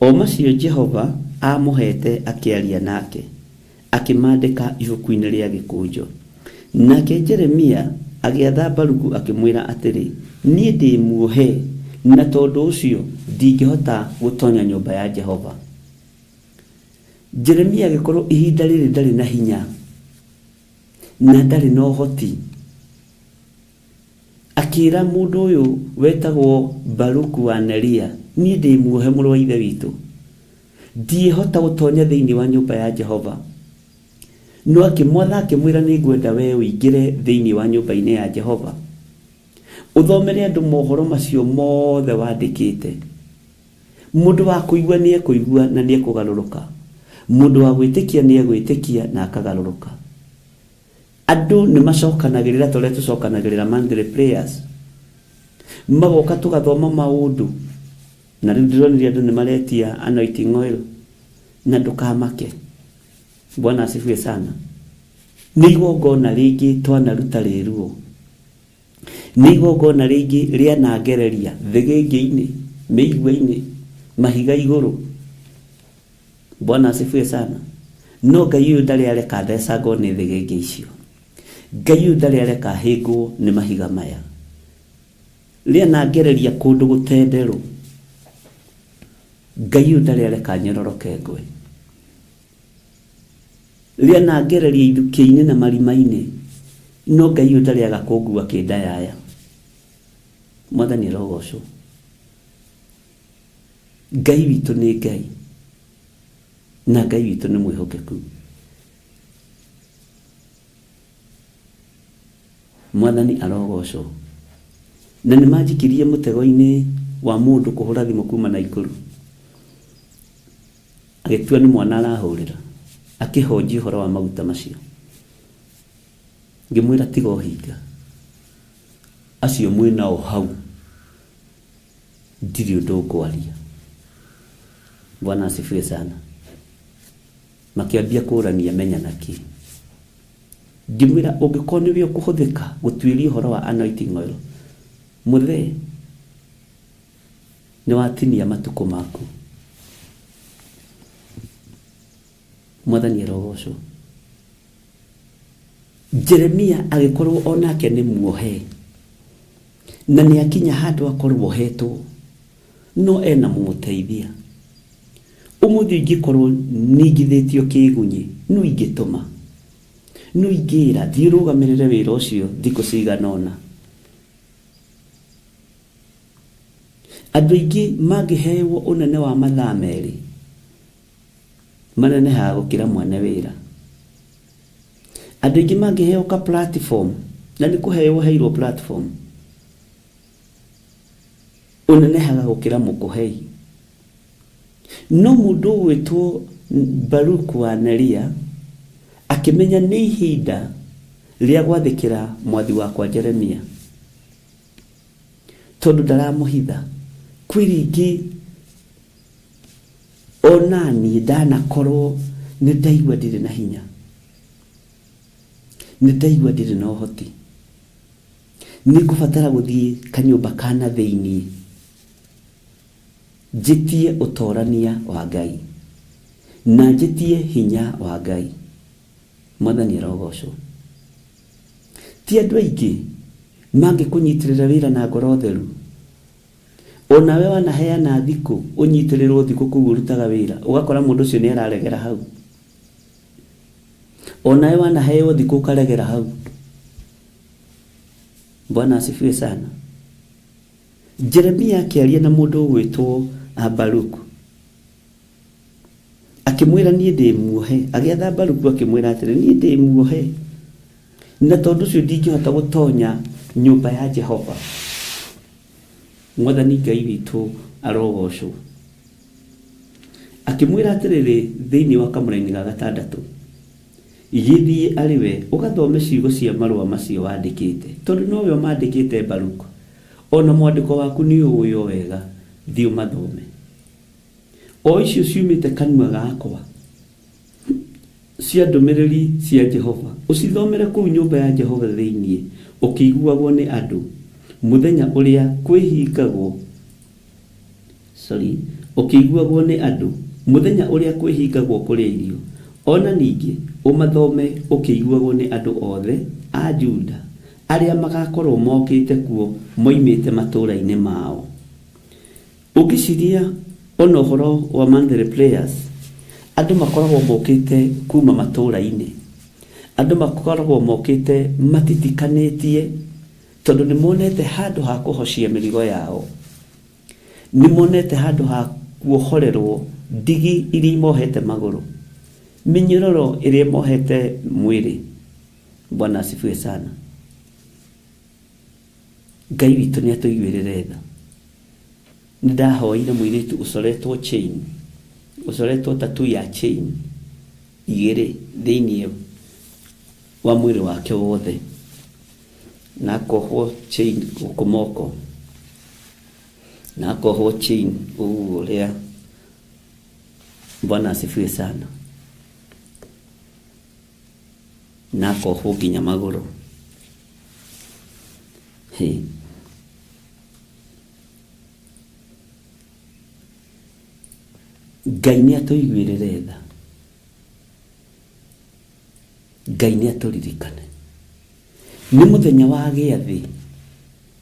O macio Jehova amuhete akiaria nake, akimandika ibuku-ini ria gikunjo. Nake Jeremia agiatha Baruku akimwira atiri, nie ndi muohe, na tondu ucio ndingihota gutonya nyumba ya Jehova. Jeremia agikorwo ihinda riri ndari na hinya na ndari no hoti, akira mundu uyu wetagwo Baruku wa Neria, nie ndi muohe muru wa ithe witu, ndihota gutonya thiini wa nyumba ya Jehova. No akimwatha akimwira ni ngwenda we uingire thiini wa nyumba-ini ya Jehova, uthomere andu mohoro macio mothe wandikite. Mundu wa kuigua ni ekuigua na ni ekugaruruka, mundu wa gwitikia ni egwitikia na akagaruruka. Andu ni macokanagirira tore tucokanagirira monthly prayers, magoka tugathoma maundu, na riu ndironirie andu ni maretia anointing oil, na ndukamake. Bwana asifiwe sana. Ni igongona ringi twanaruta riruo, ni igongona ringi ria na ngereria thigingi-ini, miigua-ini, mahiga iguru. Bwana asifiwe sana. No Ngai uyu ndari areka thecangwo ni thigingi icio, Ngai uyu ndari areka hingwo ni mahiga maya, ria na ngereria kundu gutenderu. Ngai uyu ndari areka nyororoke ngwe, ria na ngereria ithukia-ini na marima-ini, no Ngai uyu ndari agakungua kindayaya. Mwathani arogocwo. Ngai witu ni Ngai, na Ngai witu ni mwihokeku. Mwathani arogocwo. Na ni manjikirie mutego-ini wa mundu kuhura thimu kuma na iguru, agitua ni mwana arahurira, akihoji horo wa maguta macio. Ngimwira tiga uhinga, acio mwina o hau ndiri undu ngwaria. Bwana asifiwe sana. Makiambia kurania menya naki. Ngimwira ungikorwo niwe ukuhuthika gutwiria horo wa anointing oil, muthe ni watinia matuko maku. Mwathani arogocwo. Jeremia agikorwo onake ni muohe, na nĩ akinya handũ akorwo hetwo no ena mũteithia. Ũmũthĩ ingĩkorwo ningithĩtio kĩgunyi no ingĩtũma, no ingĩra thiĩ rũgamĩrĩre wĩra ũcio thikũ cigana ũna. Andũ aingĩ mangĩheyo ũnene wa mathaa merĩ manenehaga gũkĩra mwene wĩra. Andũ aingĩ mangĩheyo ka platform, na nĩ kũheyo heirwo platform, ũnenehaga gũkĩra mũkũhei. No mũndũ ũgwĩtwo Baruku wa Neria akĩmenya nĩ ihinda rĩa gwathĩkĩra mwathi wakwa Jeremia, tondũ ndaramũhitha. Kwĩ rĩngĩ onani ndanakorwo nĩ ndaigua ndirĩ na hinya, nĩ ndaigua ndirĩ na ũhoti, nĩ ngũbatara gũthiĩ kanyũmba kana thĩinĩ njĩtie ũtorania wa Ngai na njĩtie hinya wa Ngai. Mwathani arogocwo. Ti andũ aingĩ mangĩkũnyitĩrĩra wĩra na ngoro theru. Onawe wanaheana thikũ ũnyitĩrĩrwo thikũ kũu ũrutaga wĩra, ũgakora mũndũ ũcio nĩ araregera hau. Onawe wanaheyo thikũ ũkaregera hau. Bwana asifiwe sana. Jeremia akĩaria na mũndũ ũgwĩtwo Baruku akĩmwĩra niĩ ndĩ muohe, agĩatha Baruku akĩmwĩra atĩrĩ niĩ ndĩ muohe, na tondũ ũcio ndingĩhota gũtonya nyũmba ya Jehova. Mwathani Ngai witũ arogocwo. Akĩmwĩra atĩrĩrĩ thĩinĩ wa kamũra-inĩ ga 6, gĩthiĩ arĩwe ũgathome ciugo cia marũa macio wandĩkĩte, tondũ nowe mandĩkĩte Baruku, ona mwandĩko waku nĩ ũũĩ wega, thiĩ ũmathome. O icio ciumĩte kanua gakwa cia ndũmĩrĩri cia Jehova, ũcithomere kũu nyũmba ya Jehova thĩinĩ, ũkĩiguagwo nĩ andũ mũthenya ũrĩa kwĩhingagwo, ũkĩiguagwo nĩ andũ mũthenya ũrĩa kwĩhingagwo kũrĩa irio. Ona ningĩ ũmathome ũkĩiguagwo nĩ andũ othe a Juda arĩa magakorwo mokĩte kuo moimĩte matũũra-inĩ mao. Ũngĩciria ona ũhoro wa monthly prayers, andũ makoragwo mokĩte kuma matũũra-inĩ, andũ makoragwo mokĩte matitikanĩtie, tondũ nĩ monete handũ ha kũhocia mĩrigo yao, nĩ monete handũ ha kuohorerwo ndigi iria imohete magũrũ, mĩnyororo ĩrĩa imohete mwĩrĩ. Bwana asifiwe sana. Ngai witũ nĩ atũiguĩrĩre tha. Nĩ ndahoire mũirĩtu ũcoretwo chain, ũcoretwo tattoo ya chain igĩrĩ thĩinĩ wa mwĩrĩ wake wothe, na akohwo chain gũkũ moko, na akohwo chain ũguo ũrĩa. Bwana asifiwe sana. Na akohwo nginya magũrũ. Ngai nĩ atũiguĩrĩre tha. Ngai nĩ atũririkane. Nĩ mũthenya wa gĩathĩ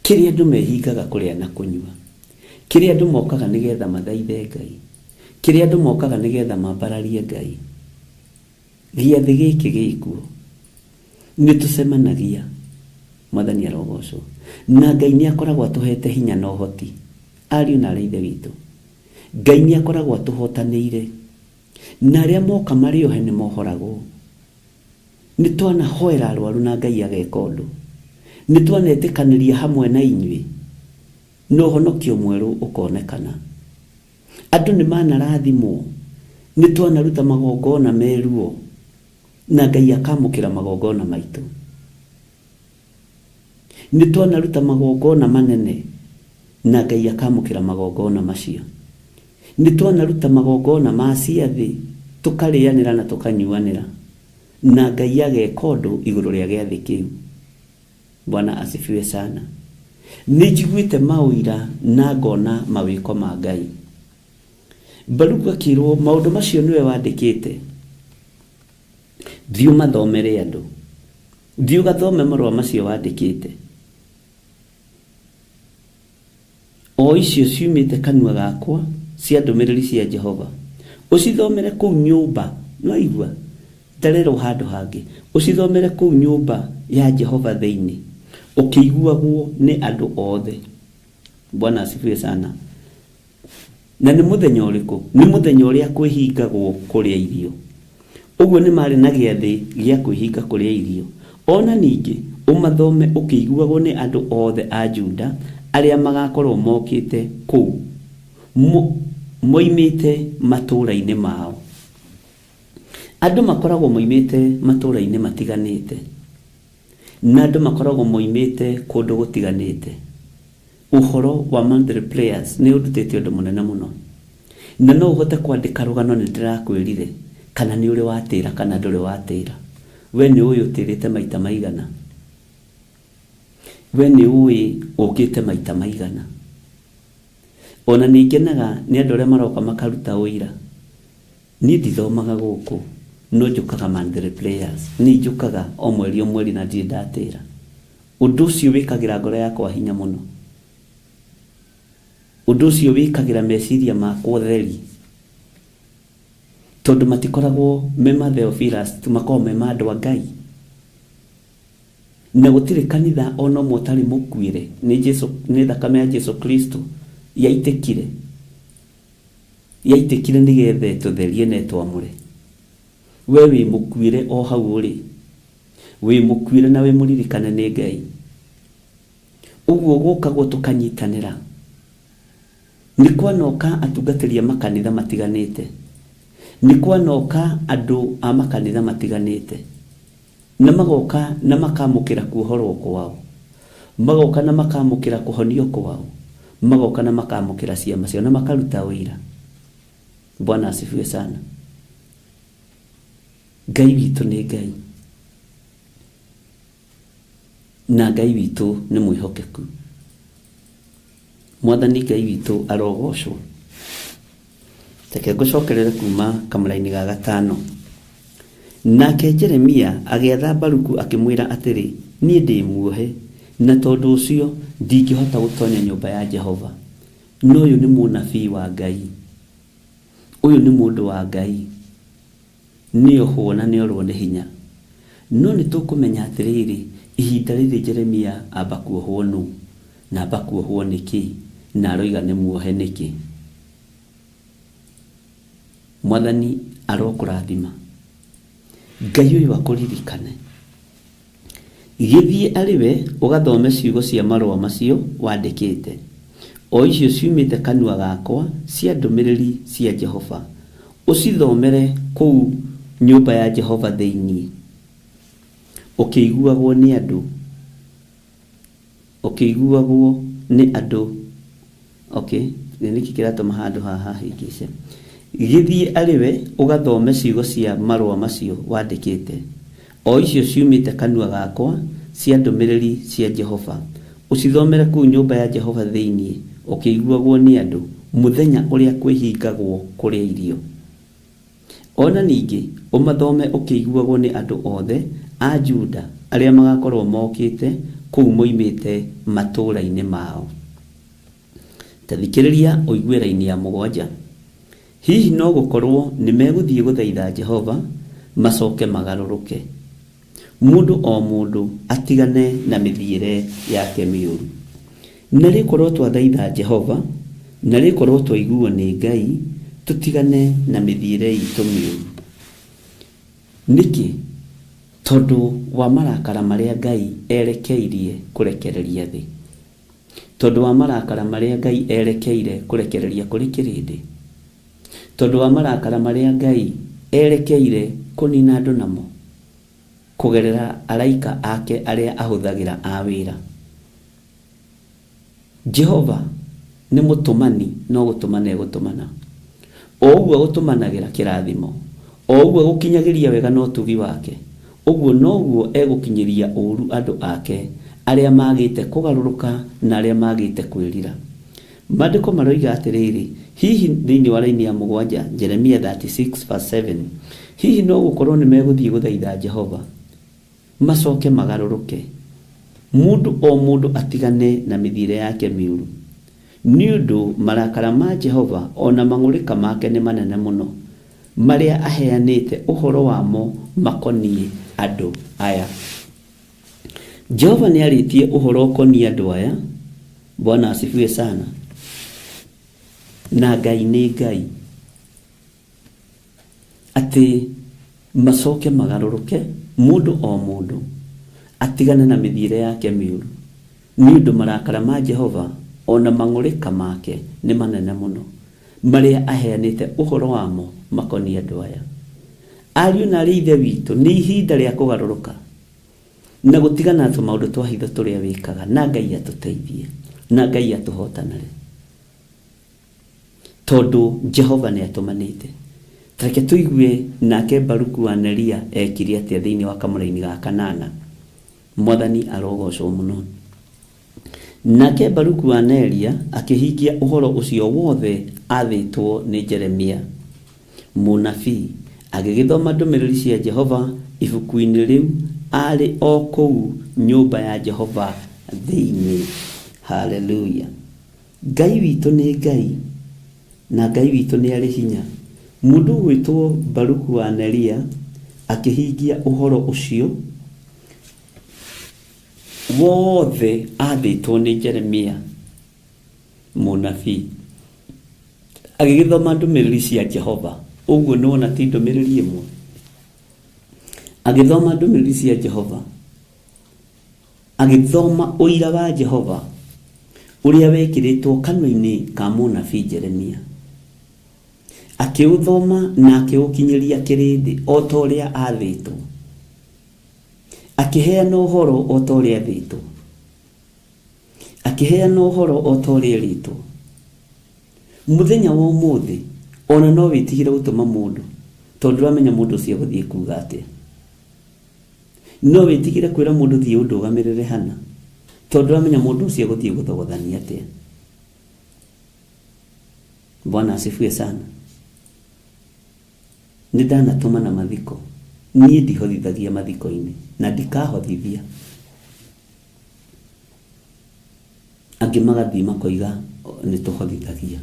kĩrĩa andũ mehingaga kũrĩa na kũnyua, kĩrĩa andũ mokaga nĩgetha mathaithe Ngai, kĩrĩa andũ mokaga nĩgetha mambararie Ngai. Gĩathĩ gĩkĩ gĩkuo nĩ tũcemanagia. Mwathani arogocwo. Na Ngai nĩ akoragwo atũhete hinya na ũhoti. Ariũ na aithe witũ, Ngai nĩ akoragwo atũhotanĩire, na arĩa moka marĩ ohe nĩ mohoragwo. Nĩ twanahoera arwaru na Ngai ageka ũndũ, nĩ twanetĩkanĩria hamwe na inyuĩ na ũhonokio mwerũ ũkonekana. Andũ nĩ manarathimwo, nĩ twanaruta magongona meruo na Ngai akamũkĩra magongona maitũ. Nĩ twanaruta magongona manene na Ngai akamũkĩra magongona macio. Nĩ twanaruta magongona ma ciathĩ tũkarĩanĩra na tũkanyuanĩra, na Ngai ageka ũndũ igũrũ rĩa gĩathĩ kĩu. Bwana asifiwe sana. Nĩ njiguĩte maũira na ngona mawĩko ma Ngai. Baruku akĩrwo maũndũ macio nĩwe wandĩkĩte, thiĩ ũmathomere andũ, thiĩ ũgathome marũa macio wandĩkĩte. o icio ciumite kanua gakwa cia ndumiriri cia Jehova ucithomere kuu nyumba no igua ndarero handu hangi ucithomere kuu nyumba ya Jehova theini ukiguagwo ni andu othe. Bwana asifiwe sana. Na ni muthenya uriku? Ni muthenya uria kwihingagwo kuria irio. Uguo ni mari na giathi gia kwihinga kuria irio. Ona ningi umathome ukiguagwo ni andu othe a Juda aria magakorwo mokite kuu moimite matura-ini mao. Andu makoragwo moimite matura-ini matiganite, na andu makoragwo moimite kundu gutiganite. Uhoro wa Monday Prayers ni udutete undu munene muno, na no uhote kwandika rugano ni ndirakwirire kana ni uri watira kana nduri watira. We ni uyu utirite maita maigana? We ni uyu ukite maita maigana? Ona ningenaga ni andu aria maroka makaruta uira. Ni ndithomaga guku, no njukaga Monday Prayers, ni njukaga o mweri na ndi ndatira. Undu ucio wikagira ngoro yakwa hinya muno. Undu ucio wikagira meciria makwa theri, tondu matikoragwo mema Theophilus, tumakorwo mema andu a Ngai. Na gutire kanitha ono motari mukwire ni thakame ya Jesu Kristo yaitekire nigethe tutherie na twamure. We wi mukwire o hau uri, wi mukwire na we muririkane ni Ngai. Uguo gukagwo tukanyitanira. Ni kwanoka atungatiria makanitha matiganite, ni kwanoka andu a makanitha matiganite, na magoka na makamukira kuhorwo kwao, magoka na makamukira kuhonio kwao, magoka na makamukira ciama cio na makaruta wira. Bwana asifiwe sana. Ngai witu ni Ngai, na Ngai witu ni mwihokeku. Mwathani Ngai witu arogocwo. Teke ngucokerere kuma kamulaini ga gatano. Nake Jeremia agiatha Baruku akimwira atiri, nie ndi muohe, na tondu ucio ndingihota gutonya nyumba ya Jehova. No uyu ni munabii wa Ngai, uyu ni mundu wa Ngai, ni ohona ni orwo ni hinya. No ni tukumenya atiriri, ihinda riri Jeremia amba kuohwo nu, na amba kuohwo niki, na aroiga ni muohe niki. Mwathani arokurathima. Ngai uyu akuririkane. Githie ariwe ugathome ciugo cia marua macio wandikite. O icio ciumite kanua gakwa cia ndumiriri cia Jehova. Ucithomere kuu nyumba ya Jehova theini. Ukiguagwo ni andu. Ukiguagwo ni andu. Okay, niki kiratuma handu haha hikice. Githie ariwe ugathome ciugo cia marua macio wandikite. O icio ciumite kanua gakwa cia ndumiriri cia Jehova. Ucithomere kuu nyumba ya Jehova theini. Ukiguagwo ni andu muthenya uria kwihingagwo kuria irio. Ona ningi umathome ukiguagwo ni andu othe a Juda aria magakorwo mokite kuu moimite matura-ini mao. Tathikiriria uiguira-ini ya mugwanja. Hihi no gukorwo ni meguthie guthaitha Jehova macoke magaruruke. Mundu o mundu atigane na mithiire yake miuru. Nari korwo twathaitha Jehova, nari korwo twaiguo ni Ngai, tutigane na mithiire itu miuru. Niki tondu wa marakara maria Ngai erekeirie kurekereria thi. Tondu wa marakara maria Ngai erekeire kurekereria kuri kirindi. Tondu wa marakara maria Ngai erekeire kunina andu namo, kugerera araika ake aria ahuthagira a wira. Jehova ni mutumani, no gutumana egutumana. O uguo gutumanagira kirathimo, o uguo gukinyagiria wega no tugi wake, uguo no uguo egukinyiria uru andu ake aria magite kugaruruka na aria magite kwirira. Maandiko maroiga atiriri, hihi thiini wa raini ya mugwanja Jeremia 36:7, hihi no gukorwo ni meguthie guthaitha Jehova macoke magaruruke. Mundu o mundu atigane na mithire yake miuru. niundu marakara ma Jehova ona mang'urika make ni manene muno maria aheanite uhoro wamo makonie andu aya. Jehova ni aritie uhoro ukonie andu aya. Bwana asifiwe sana. Na Ngai ni Ngai, ati macoke magaruruke mundu o mundu atigane na mithiire yake miuru, niundu marakara ma Jehova ona mang'urika make ni manene muno maria aheanite uhoro wamo makonie andu aya. Ariu na ari ithe witu ni ihinda ria kugaruruka na gutigana na maundu twa hitho turia wikaga, na Ngai atuteithie na Ngai atuhotanire tondu Jehova ni atumanite. Tareke tuigue nake Baruku wa Neria ekire atia thiini wa kamuraini ga kanana. Mwathani arogocwo muno. Nake Baruku wa Neria akihingia uhoro ucio wothe athitwo ni Jeremia munabii, agigithoma ndumiriri cia Jehova ibuku-ini riu ari o kou nyumba ya Jehova thiini. Haleluya. Ngai witu ni Ngai na Ngai witu ni ari hinya. Mundu gwitwo Baruku wa Neria akihingia uhoro ucio wothe athitwo ni Jeremia munabii, agigithoma ndumiriri cia Jehova. Uguo nona ti ndumiriri imwe, agithoma ndumiriri cia Jehova, agithoma uira wa Jehova uria wekiritwo kanwa-ini ka munabii Jeremia, akiuthoma na akiukinyiria kirindi o ta uria athitwo, akiheana uhoro o ta uria athitwo, akiheana uhoro o ta uria ritwo. Muthenya wa umuthi ona no witigire gutuma mundu tondu ramenya mundu ucio guthie kuga atia, no witigire kwira mundu thie undugamirire hana tondu ramenya mundu ucio guthie guthogothania atia. Bwana asifiwe sana. Nidanatuma na mathiko, nie ndihothithagia mathiko-ini na ndikahothithia. Angi magathii makoiga ni tuhothithagia,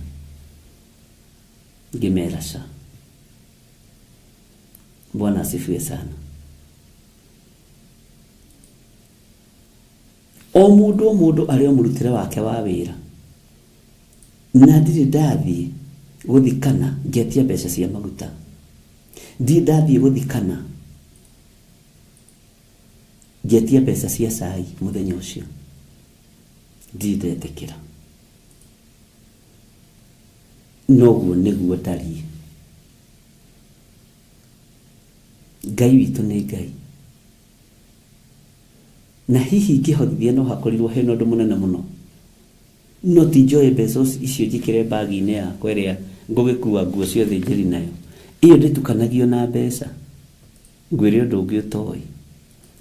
ngimera ca. Bwana asifiwe sana. O mundu ari o murutire wake wa wira, na ndiri ndathie guthikana ngetia mbeca cia maguta, ndi ndathie guthikana ngetia mbeca cia cai muthenya ucio, ndi ndetikira. Noguo niguo tari. Ngai witu ni Ngai, na hihi ngihothithia no hakorirwo hena undu munene muno, no ti njoe mbeca icio njikire bagi-ini yakwa iria ngugikua nguo ciothe njiri nayo, iyo nditukanagio na mbeca ngwire undu ungi utoi,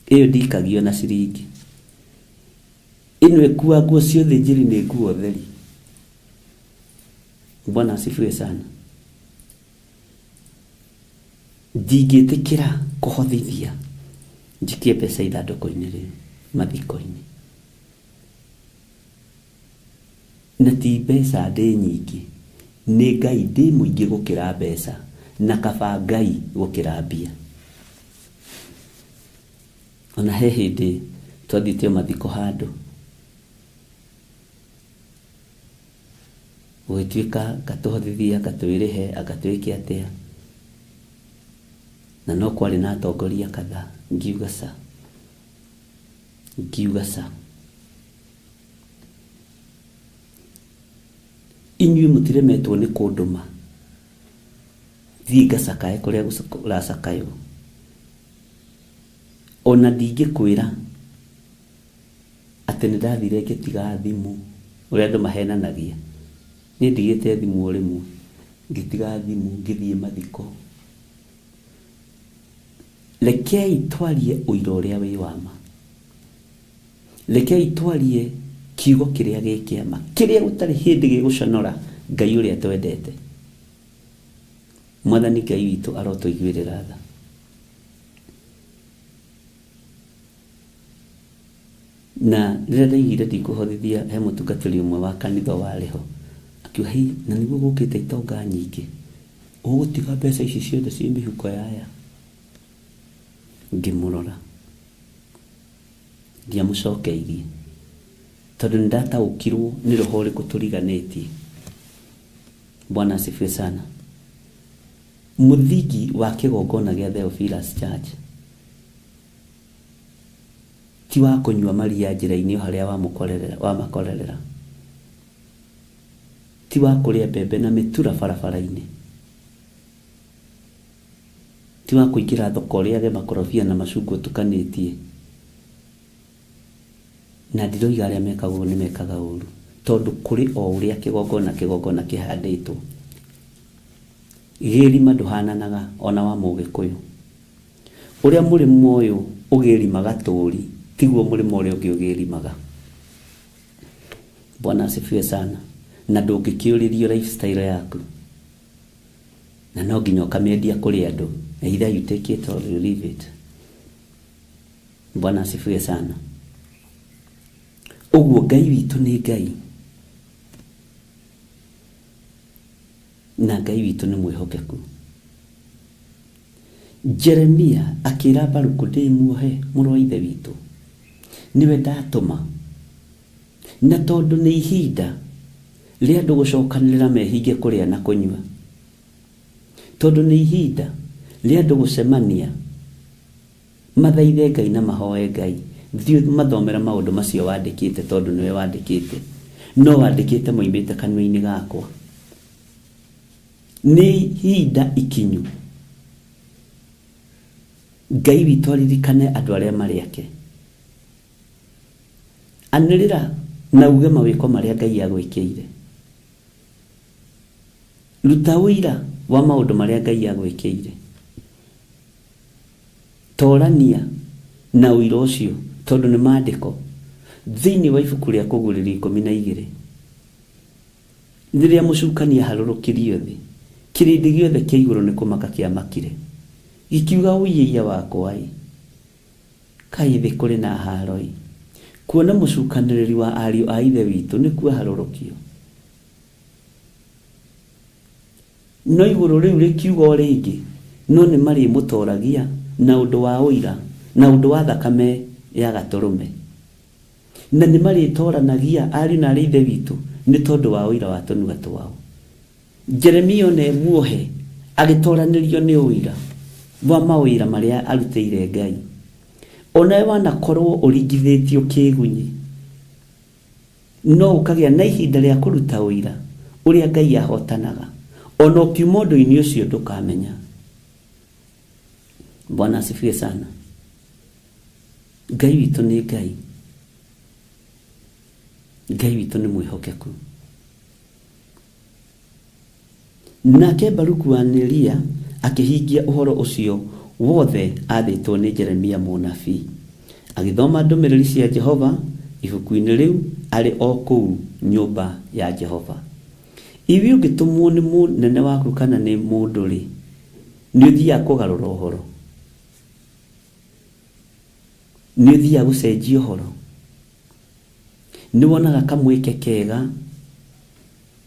iyo ndikagio na ciringi, ino ikua nguo ciothe njiri ni nguo theri. Bwana asifiwe sana. Ndingitikira kuhothithia njikie mbeca ithanduku-ini ri mathiko-ini, na ti mbeca ndi nyingi, ni Ngai ndi muingi gukira mbeca, na kaba Ngai gukira mbia. Ona he hindi twathitio mathiko handu gwituika gatuhothithia gatuirihe agatuikia atia, na no kwari na atongoria kadhaa. Ngiuga sa inyui mutiremetwo ni kunduma thii ngacakae kuria uracakayo, ona ndingikwira ati nindathire ngitiga thimu uria andu mahenanagia. Ni ndigite thimu rimwe ngitiga thimu ngithie mathiko. Rekei twarie uira uria wi wama, rekei twarie kiugo kiria gikiama, kiria gutari hindi giguconora Ngai uria twendete. Mwathani Ngai witu arotuiguirira tha. na rĩrĩa ndaigire ndikũhotithia he mũtungatĩri ũmwe wa kanitha warĩ ho akiuga hi na nĩguo gũkĩte itonga nyingĩ ũgũtiga mbeca ici ciothe ciĩ mĩhuko yaya ngĩmũrora ndiamũcokeirie tondũ nĩndataũkirwo nĩ roho rĩkũ tũriganĩtie. Bwana asifiwe sana. Mũthingi wa kĩgongona gĩa Theophilus Church ti wa kũnyua maria njĩra-inĩ harĩa wamakorerera, ti wa kũrĩa mbembe na mĩtura barabara-inĩ, ti wa kũingĩra thoko ũrĩa makorobia na macungwa tukanĩtie. Na ndiroiga arĩa mekaga ũguo nĩ mekaga ũru, tondũ kũrĩ o ũrĩa kĩgongona kĩhandĩtwo. Gĩrima ndũhananaga ona wa Mũgĩkũyũ. Ũrĩa mũrĩmo ũyũ ũgĩrimaga tũũri tiguo mũrĩmo ũrĩa ũngĩ ũgĩrimaga. Bwana asifiwe sana. Na ndũngĩkĩũrĩrio lifestyle yaku, na no nginya ũkamĩendia kũrĩ andũ, either you take it or you leave it. Bwana asifiwe sana. Ũguo Ngai witũ nĩ Ngai, na Ngai witũ nĩ mwĩhokeku. Jeremia akĩra Baruku ndĩmuohe mũrũ wa ithe witũ, niwe ndatũma, na tondũ nĩ ihinda rĩa andũ gũcokanĩrĩra mehinge kũrĩa na kũnyua, tondũ nĩ ihinda rĩa andũ gũcemania mathaithe Ngai na mahoe Ngai, thiĩ mathomera maũndũ macio wandĩkĩte, tondũ nĩwe wandĩkĩte, no wandĩkĩte moimĩte kanua-inĩ gakwa. Nĩ ihinda ikinyu Ngai witũ aririkane andũ arĩa marĩ ake, anĩrĩra na uge mawĩko marĩa Ngai agwĩkĩire, ruta ũira wa maũndũ marĩa Ngai agwĩkĩire, torania na ũira ũcio, tondũ nĩ maandĩko thĩinĩ wa ibuku rĩa Kũgũrĩrio 12. Rĩrĩa mũcukania harũrũkĩrio thĩ, kĩrĩndĩ gĩothe kĩa igũrũ nĩ kũmaka kĩamakire, gĩkiuga ũiyĩia wakwa kaĩ thĩ kũrĩ na haro, kuona mũcukanĩrĩri wa ariũ a ithe witũ nĩkuo harũrũkio. No igũrũ rĩu rĩkiuga o rĩngĩ, no nĩ marĩmũtoragia na ũndũ wa ũira na ũndũ wa thakame ya Gatũrũme, na nĩ marĩtoranagia ariũ na arĩ ithe witũ nĩ tondũ wa ũira wa tũnua twao. Jeremia ne muohe agĩtoranĩrio nĩ ũira wa maũira marĩa arutĩire Ngai. Onawe wanakorwo ũringithĩtio kĩgunyi, no ũkagĩa na ihinda rĩa kũruta ũira ũrĩa Ngai ahotanaga, ona ũkiuma ũndũ-inĩ ũcio ndũkamenya. Bwana asifiwe sana. Ngai witũ nĩ Ngai, Ngai witũ nĩ mwĩhokeku. Nake Baruku wa Neria akĩhingia ũhoro ũcio wothe athĩtwo nĩ Jeremia mũnabii, agĩthoma ndũmĩrĩri cia Jehova ibuku-inĩ rĩu arĩ o kũu nyũmba ya Jehova. Iwi ũngĩtũmwo nĩ mũnene waku kana nĩ mũndũ rĩ, nĩ ũthiaga kũgarũra ũhoro, nĩ ũthiaga gũcenjia ũhoro, nĩ wonaga kamweke kega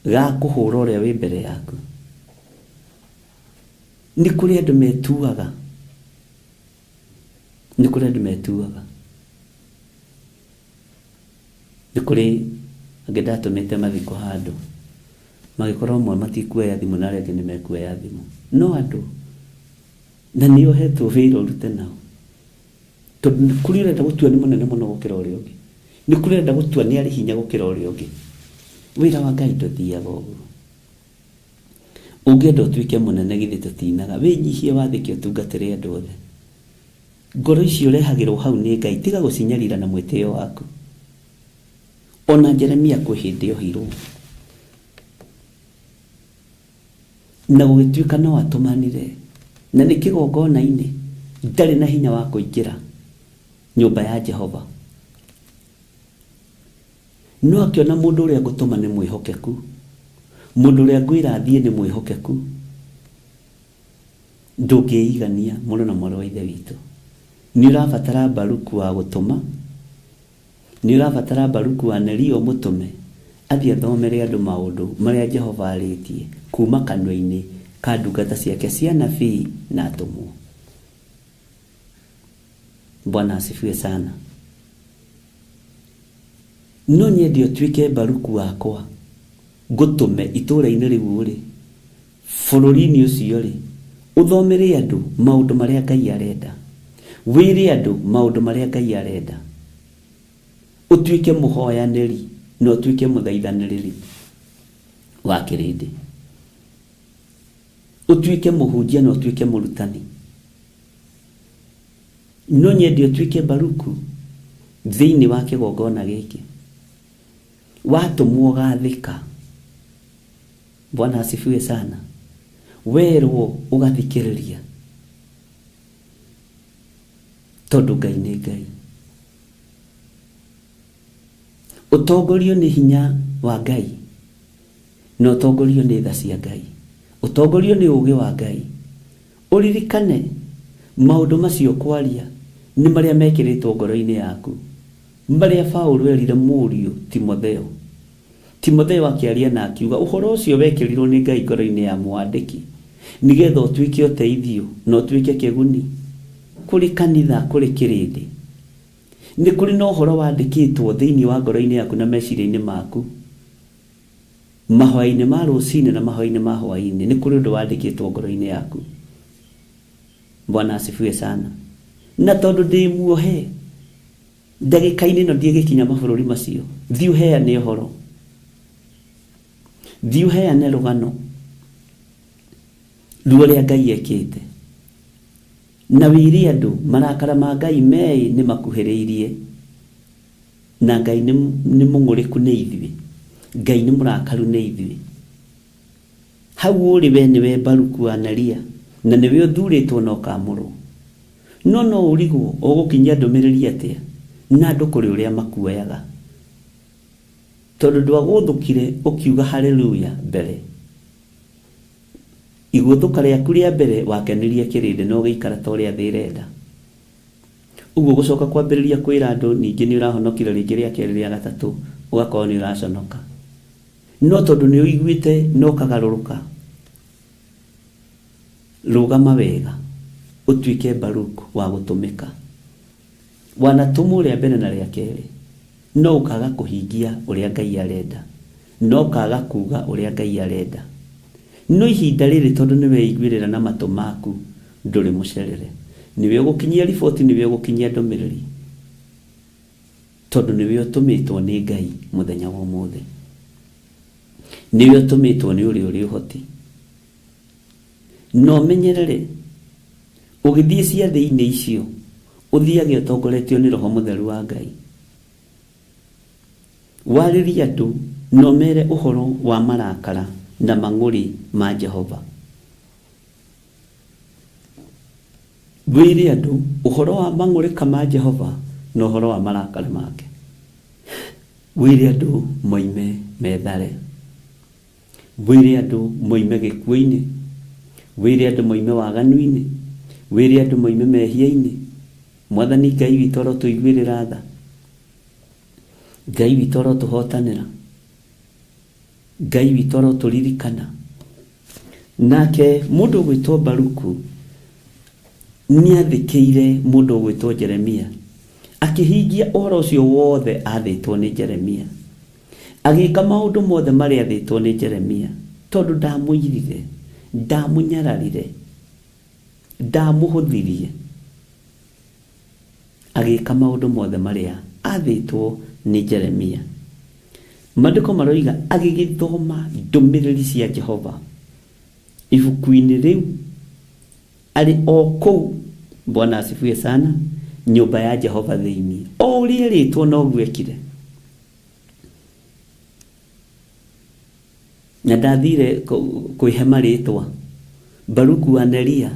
ga kũhũra ũrĩa wĩ mbere yaku. Nĩ kũrĩ andũ metuaga, nĩ kũrĩ andũ metuaga, nĩ kũrĩ angĩ ndatũmĩte mathiko handũ, magĩkorwo mwe matikuoya thimũ na arĩa angĩ nĩ mekuoya thimũ, no andũ na nĩ ohetwo wĩra ũrute nao, tondũ nĩ kũrĩ ũrenda gũtua nĩ mũnene mũno gũkĩra ũrĩa ũngĩ, nĩ kũrĩ ũrenda gũtua nĩ arĩ hinya gũkĩra ũrĩa ũngĩ. Wĩra wa Ngai ndũthiaga ũguo. Ũngĩenda ũtuĩke mũnene githĩ tũtinaga, wĩnyihie wathĩke ũtungatĩre andũ othe. Ngoro icio ũrehagĩrwo hau nĩ Ngai, tiga gũcinyarira na mwĩtĩo waku. Ona Jeremia kwĩ hĩndĩ ohirwo, na gũgĩtuĩka no atũmanire, na nĩ kĩgongona-inĩ ndarĩ na hinya wa kũingĩra nyũmba ya Jehova, no akĩona mũndũ ũrĩa ngũtũma nĩ mwĩhokeku, mũndũ ũrĩa ngwĩra thiĩ nĩ mwĩhokeku, ndũngĩigania mũrũ na mwarĩ wa ithe witũ. Nĩ ũrabatara Baruku wa gũtũma ni urabatara Baruku wa Nerio mutume athie thomere andu maundu maria Jehova aritie kuma kanwa-ini ka ndungata ciake cia nabii na atumwo. Bwana asifiwe sana. No nyende utuike Baruku wakwa gutume itura-ini riu ri bururi-ini ucio ri uthomere andu maundu maria Ngai arenda, wire andu maundu maria Ngai arenda, utuike muhoyaniri no utuike muthaithaniriri wa kirindi, utuike muhunjia no utuike murutani. No nyende utuike Baruku thiini wa kigongona giki watumwo gathika. Bwana asifiwe sana. Werwo ugathikiriria tondu Ngai ni Ngai. Utongorio ni hinya wa Ngai no utongorio ni tha cia Ngai, utongorio ni ugi wa Ngai. Uririkane maundu macio kwaria ni maria mekiritwo ngoro-ini yaku, maria Paulo erire Mũriũ Timotheo akiaria na akiuga uhoro ucio wekirirwo ni Ngai ngoro-ini ya mwandiki nigetha utuike uteithio no utuike kiguni kuri kanitha, kuri kirindi. Ni kuri no uhoro wandikitwo thiini wa ngoro-ini yaku na meciria-ini maku, mahoya-ini ma rucini na mahoya-ini ma hwaini. Ni kuri undu wandikitwo ngoro-ini yaku. Bwana asifiwe sana. Na tondu ndi muohe ndagika-ini no ndiegikinya mabururi macio, thiu heane uhoro, thiu heane rugano ruoria Ngai ekite, na wiri andu marakara ma Ngai mei ni makuhiriirie, na Ngai ni munguriku ni ithui, Ngai ni murakaru ni ithui. Hau uri we niwe Baruku wa Neria na niwe uthuritwo no kamurwo. No urigwo ugukinyia ndumiriri atia na andu kuri uria makuoyaga, tondu ndwaguthukire ukiuga haleluya mbere. Iguthuka riaku ria mbere wakenirie kirindi no giikara ta uria thi irenda. Uguo gucoka kwambiriria kwira andu ningi ni urahonokire ringi ria keri ria gatatu ugakorwo ni uraconoka, no tondu ni uiguite no kagaruruka. Rugama wega utuike Baruku wa gutumika. Wanatumwo ria mbere na ria keri no ukaga kuhingia uria Ngai arenda, no ukaga kuga uria Ngai arenda. No ihinda riri tondu niwe igwirira na matu maku nduri mucerere, niwe ugukinyia riboti, niwe ugukinyia ndumiriri, tondu niwe utumitwo ni Ngai muthenya wa umuthi, niwe utumitwo ni uri uhoti. No menyerere ugithie cia thiini icio uthiage utongoretio ni Roho Mutheru wa Ngai. Wariria andu no mere uhoro wa marakara na mang'uri ma Jehova. Wiri andu uhoro wa mang'uri kama Jehova no uhoro wa marakara make. Wiri andu moime methare, wiri andu moime gikuo-ini, wiri andu moime waganu-ini, wiri andu moime mehia-ini. Mwathani Ngai witũ arotuiguĩrĩra tha, Ngai witũ arotuhotanĩra, Ngai witũ arotũririkana. Nake mundu gwitwo Baruku niathikĩire mundu gwitwo Jeremia akihingia ũhoro ũcio wothe athĩtwo nĩ Jeremia, agĩka maũndũ mothe marĩa athĩtwo nĩ Jeremia, tondu ndamũirire, ndamunyararire, ndamũhũthirie, agĩka maũndũ mothe marĩa athĩtwo nĩ Jeremia. Maandĩko maroiga agĩgĩthoma ndũmĩrĩri cia Jehova ibuku-inĩ rĩu arĩ o kũu. Bwana asifiwe sana. Nyũmba ya Jehova thĩinĩ o ũrĩa rĩtwo noguo ekire. Na ndathire kwĩhema rĩtwa Baruku wa Neria,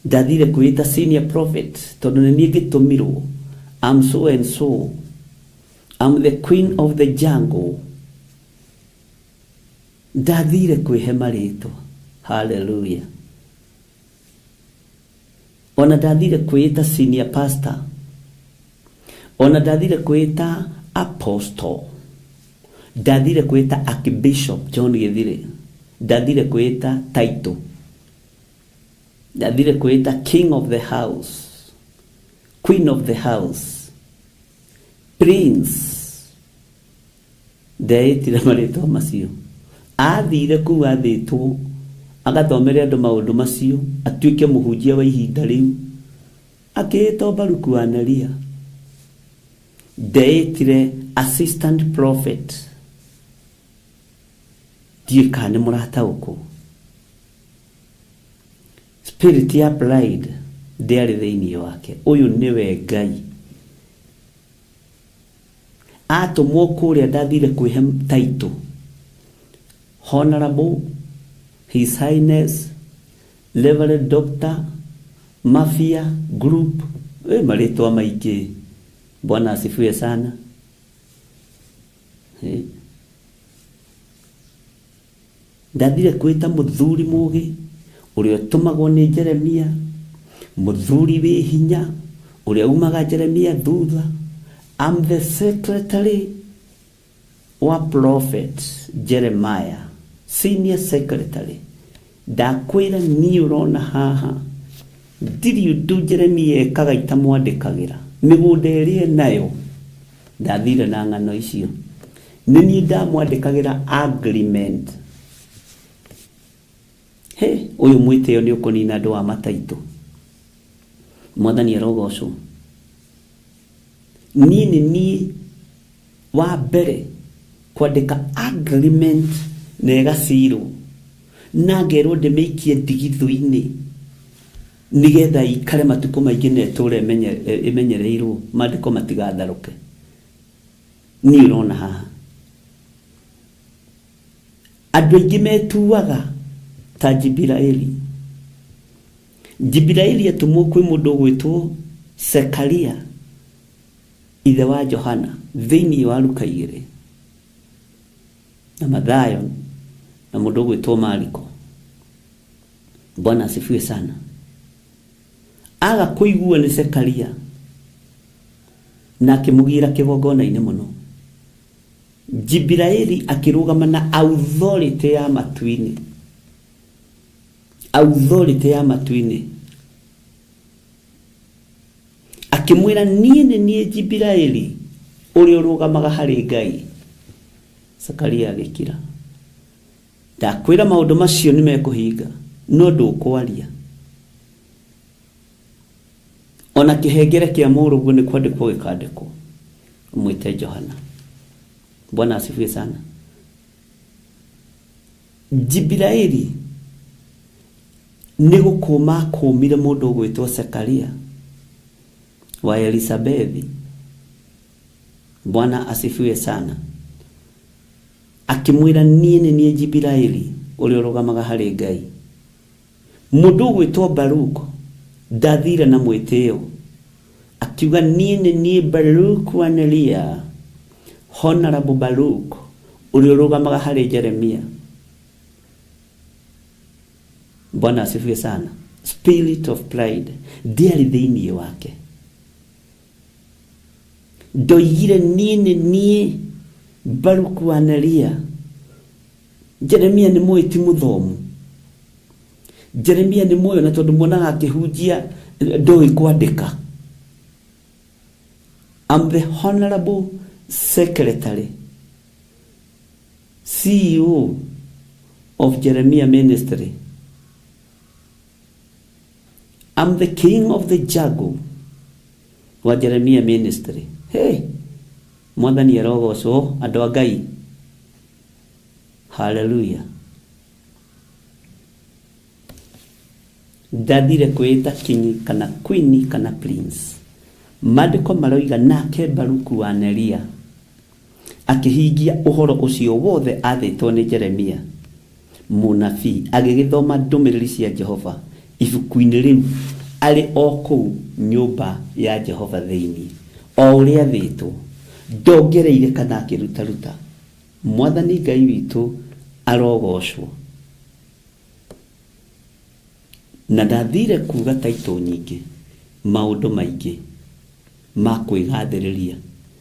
ndathire kwĩta senior prophet tondu nĩ niĩ ngĩtũmirwo. I'm so and so, I'm the queen of the jungle. Ndathire kwĩhema rĩtwa. Hallelujah. Ona ndathire kwĩta senior pastor, ona ndathire kwita apostle, ndathire kwita archbishop John Githire, ndathire kwita title, ndathire kwita king of the house, queen of the house, prince, ndaitire marĩtwa macio. Athire kuu athĩtwo agathomere andũ maũndũ macio, atuĩke mũhunjia wa ihinda rĩu, akĩĩtwo Baruku wa Neria. Ndaitire assistant prophet. Ndiĩ kana nĩ mũrataũkwo. Spirit ya pride ndĩarĩ thĩinĩ wake. Ũyũ nĩwe Ngai. Atũmwo kũrĩa ndathire kwĩhe title Honorable His Highness Reverend Dr. Mafia Group. Marĩtwa maingĩ. Bwana asifiwe sana. Ndathire kwĩta mũthuri mũgĩ ũrĩa ũtũmagwo nĩ Jeremia, mũthuri wĩ hinya ũrĩa umaga Jeremia thutha. I'm the secretary wa prophet Jeremiah, senior secretary. Ndakwĩra niĩ ũrona haha ndirĩ ũndũ Jeremia ekaga itamwandĩkagĩra. Mĩgũnda ĩrĩa nayo ndathire na ng'ano icio, nĩ niĩ ndamwandĩkagĩra agreement. Ũyũ mwĩtĩo nĩ ũkũnina andũ a mataitũ. Mwathani arogocwo. Niĩ wa mbere kwandĩka agreement na ĩgacirwo na ngerwo ndĩmĩikie ndigithũ-inĩ nigetha ikare matukũ maingĩ na ĩtũũre ĩmenyereirwo, maandĩko matigatharũke. Niĩ ũrona haha andũ aingĩ metuaga ta Jibiraeli. Jibiraeli atũmwo kwĩ mũndũ ũgwĩtwo Sekaria, ithe wa Johana, thĩinĩ wa Luka 2 na Mathayo, na mũndũ ũgwĩtwo Mariko. Bwana asifiwe sana. Aga kũigua nĩ Sekaria na akĩmũgira kĩgongona-inĩ mũno. Jibiraeli akĩrũgama na authority ya matu-inĩ, authority ya matu-inĩ, akĩmwĩra niĩ nĩ niĩ Jibiraeli ũrĩa ũrũgamaga harĩ Ngai. Sekaria agĩkira. Ndakwĩra maũndũ macio nĩ mekũhinga, no ndũkwaria. Ona kĩhengere kĩa mũrũguo nĩ kwandĩkwo gĩkandĩkwo, mwĩte Johana. Bwana asifiwe sana. Jibiraeli nĩ gũkũma kũmire mũndũ ũgwĩtwo Sekaria wa Elisabethi. Bwana asifiwe sana. Akĩmwĩra niĩ nĩ niĩ Jibiraeli ũrĩa ũrũgamaga harĩ Ngai. Mũndũ ũgwĩtwo Baruku ndathire na mwĩtĩo, akiuga niĩ nĩ niĩ Baruku wa Neria, Honorable Baruku ũrĩa ũrũgamaga harĩ Jeremia. Bwana asifiwe sana. Spirit of pride ndĩarĩ thĩinĩ wake. Ndoigire niĩ nĩ niĩ Baruku wa Neria. Jeremia nĩ mũĩti mũthomu. Jeremia nĩ muoyo na tondũ mwonaga akĩhunjia ndoĩ kwandĩka. I'm the Honorable Secretary, CEO of Jeremiah Ministry. I'm the king of the jago wa Jeremiah Ministry. Mwathani arogocwo andũ a Ngai. Hallelujah. Ndathire kwĩta king kana queen kana prince. Maandĩko maroiga nake Baruku wa Neria akĩhingia ũhoro ũcio wothe athĩtwo nĩ Jeremia mũnabii, agĩgĩthoma ndũmĩrĩri cia Jehova ibuku-inĩ rĩu arĩ o kũu nyũmba ya Jehova thĩinĩ, o ũrĩa athĩtwo, ndongereire kana akĩrutaruta. Mwathani Ngai witũ arogocwo. Na ndathire kuga taitũ nyingĩ, maũndũ maingĩ, makwĩgathĩrĩria.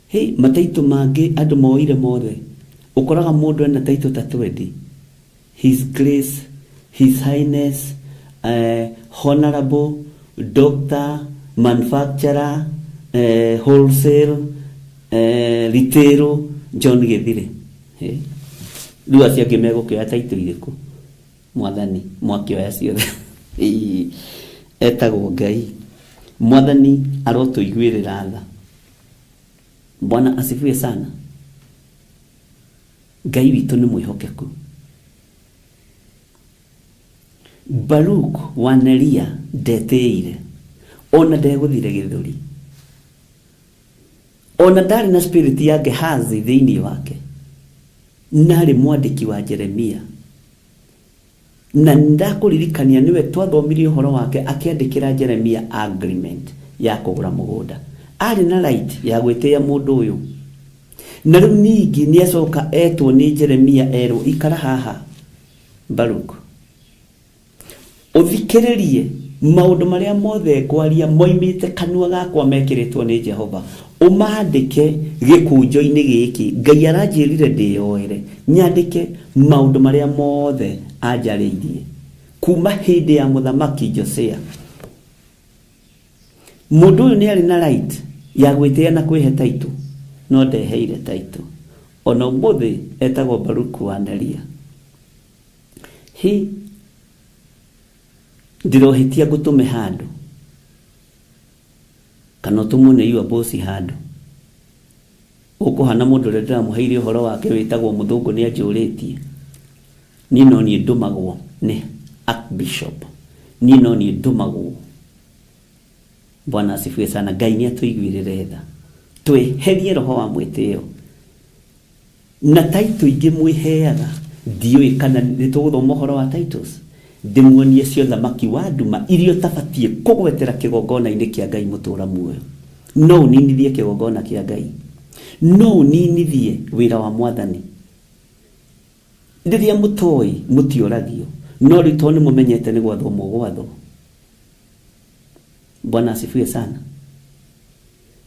Hey, mataitũ mangĩ andũ moire mothe, ũkoraga mũndũ ena taitũ ta 20. His Grace, His Highness, Honorable, Doctor, Manufacturer, Wholesale, Retail, John Githire. Rĩu acio angĩ megũkĩoya taitũ irĩkũ? Mwathani, mwakĩoya ciothe. Etagwo Ngai. Mwathani arotũiguĩrĩra tha. Bwana asifiwe sana. Ngai witũ nĩ mwĩhokeku. Baruku wa Neria ndetĩire, ona ndegũthire gĩthũri, ona ndarĩ na spirit ya Gehazi thĩinĩ wake, narĩ mwandĩki wa Jeremia, na ndakũririkania nĩwe twathomirie ũhoro wake akĩandĩkĩra Jeremia agreement ya kũgũra mũgũnda. Arĩ na right ya gwĩtĩĩa mũndũ ũyũ, na rĩu ningĩ nĩacoka etwo nĩ Jeremia erwo ikara haha Baruku, ũthikĩrĩrie maũndũ marĩa mothe kwaria moimĩte kanua gakwa mekĩrĩtwo nĩ Jehova, ũmaandĩke gĩkũnjo-inĩ gĩkĩ. Ngai aranjĩrire ndĩyoere nyandĩke maũndũ marĩa mothe anjarĩirie kuma hĩndĩ ya mũthamaki Josia. Mũndũ ũyũ nĩ arĩ na right ya gwĩtĩĩa na kwĩhe taitũ, no ndeheire taitũ. Ona ũmũthĩ etagwo Baruku wa Neria. Ndirohitia ngũtũme handũ kana ũtũmwo nĩ bosi handũ, ũkũhana mũndũ ũrĩa ndĩramũheire ũhoro wake wĩtagwo mũthũngũ nĩ anjũrĩtie. Niĩ no niĩ ndũmagwo nĩ Archbishop, niĩ no niĩ ndũmagwo. Bwana asifiwe sana. Ngai nĩ atũiguĩrĩre tha, twĩherie roho wa mwĩtĩo. Na taitũ ingĩ mwĩheaga ndiũĩ kana nĩ tũgũthoma ũhoro wa titles, ndĩmuonie cio thamaki wa nduma iria ũtabatiĩ kũgwetera kĩgongona-inĩ kĩa Ngai mũtũra muoyo. No ũninithie kĩgongona kĩa Ngai, no ũninithie wĩra wa Mwathani. Rĩrĩa mũtoĩ mũtioragio, no rĩu tondũ nĩmũmenyete nĩ gwathwo mũgwathwo. Bwana asifiwe sana.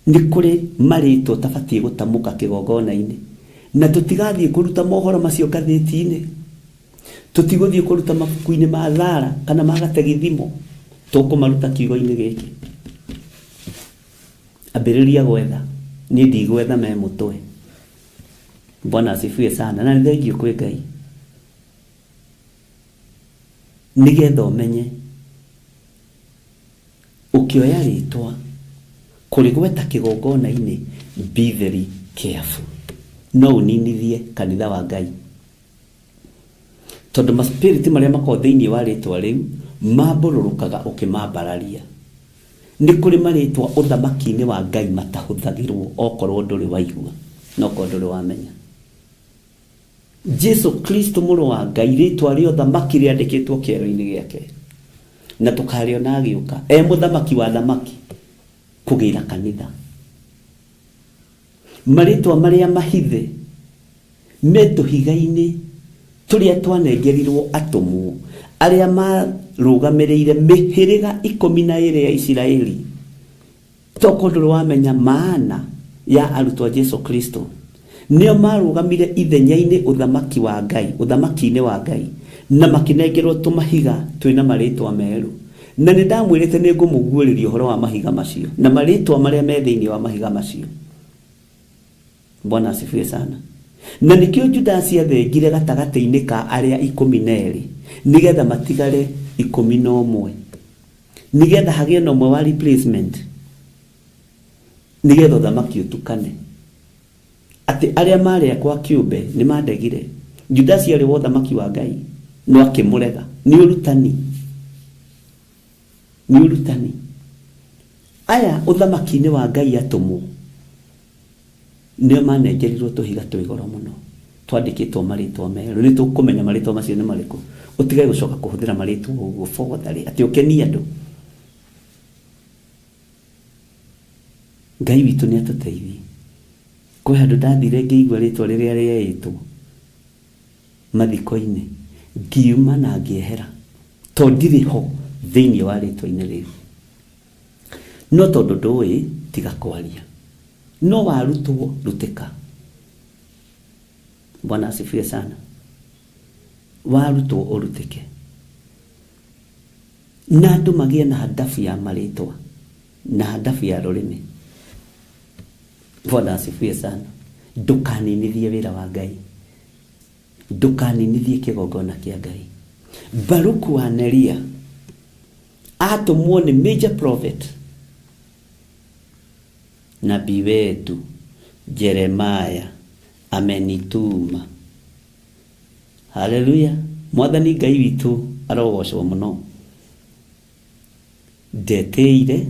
Nĩ kũrĩ marĩtwo ũtabatiĩ gũtamũka kĩgongona-inĩ, na tũtigathiĩ kũruta mohoro macio ngathĩti-inĩ, tũtigũthiĩ kũruta mabuku-inĩ ma thara kana ma gategithimo, tũkũmaruta kiugo-inĩ gĩkĩ. Ambĩrĩria gwetha, niĩ ndigwetha me mũtwe. Bwana asifiwe sana. Na nĩ thengiũ kwĩ Ngai, nĩgetha ũmenye ũkĩoya rĩtwa kũrĩgweta kĩgongona-inĩ, be very careful. No ũninithie kanitha wa Ngai, tondũ maspirit marĩa makoragwo thĩinĩ wa rĩtwa rĩu mambũrũrũkaga ũkĩmambararia. Nĩ kũrĩ marĩtwa ũthamaki-inĩ wa Ngai matahũthagĩrwo okorwo ndũrĩ waigua na okorwo ndũrĩ wamenya. Jesu Kristo mũrũ wa Ngai, rĩtwa rĩa ũthamaki rĩandĩkĩtwo kĩero-inĩ gĩake, na tũkarĩona agĩũka mũthamaki wa thamaki kũgĩra kanitha. Marĩtwa marĩa mahithe me tũhiga-inĩ tũrĩa twanengerirwo atũmwo arĩa marũgamĩrĩire mĩhĩrĩga 12 ya Isiraeli. Toko ndũrĩ wamenya maana ya arutwo a Jesu Kristo, nĩo marũgamire ithenya-inĩ ũthamaki wa Ngai, ũthamaki-inĩ wa Ngai, na makĩnengerwo tũmahiga twĩna marĩtwa merũ. Na nĩ ndamwĩrĩte nĩ ngũmũguũrĩria ũhoro wa mahiga macio na marĩtwa marĩa me thĩinĩ wa mahiga macio. Bwana asifiwe sana. Na nĩkĩo Judasi athengire gatagatĩ-inĩ ka arĩa 12 nĩgetha matigare 11, nĩgetha hagĩe na ũmwe wa replacement, nĩgetha ũthamaki ũtukane. Atĩ arĩa marĩa kwa kĩũmbe nĩ mandegire. Judasi arĩ wa ũthamaki wa Ngai no akĩmũrega. Nĩ ũrutani, nĩ ũrutani. Aya ũthamaki-inĩ wa Ngai atũmwo nĩo manengerirwo tũhiga twĩ goro mũno, twandĩkĩtwo marĩtwa merũ. Nĩ tũkũmenya marĩtwa macio nĩ marĩkũ. Ũtigai gũcoka kũhũthĩra marĩtwa ũguo botharĩ atĩ ũkenie andũ. Ngai witũ nĩ atũteithie. Kwĩ handũ ndathire ngĩigua rĩtwa rĩrĩa rĩeĩtwo mathiko-inĩ, ngiuma na ngĩehera, tondũ ndirĩ ho thĩinĩ wa rĩtwa-inĩ rĩu. No tondũ ndũĩ tiga kwaria no warutwo ruteka. Bwana asifiwe sana. Warutwo uruteke na andu magie na hadafu ya maritwa na hadafu ya rurimi. Bwana asifiwe sana. Ndukaninithie wira wa Ngai, ndukaninithie kigongona kia Ngai. Baruku wa Neria atumwo ni major prophet nabii wetu Jeremiah amenituma. Haleluya. Mwathani Ngai witu arogocwo muno. Ndeteire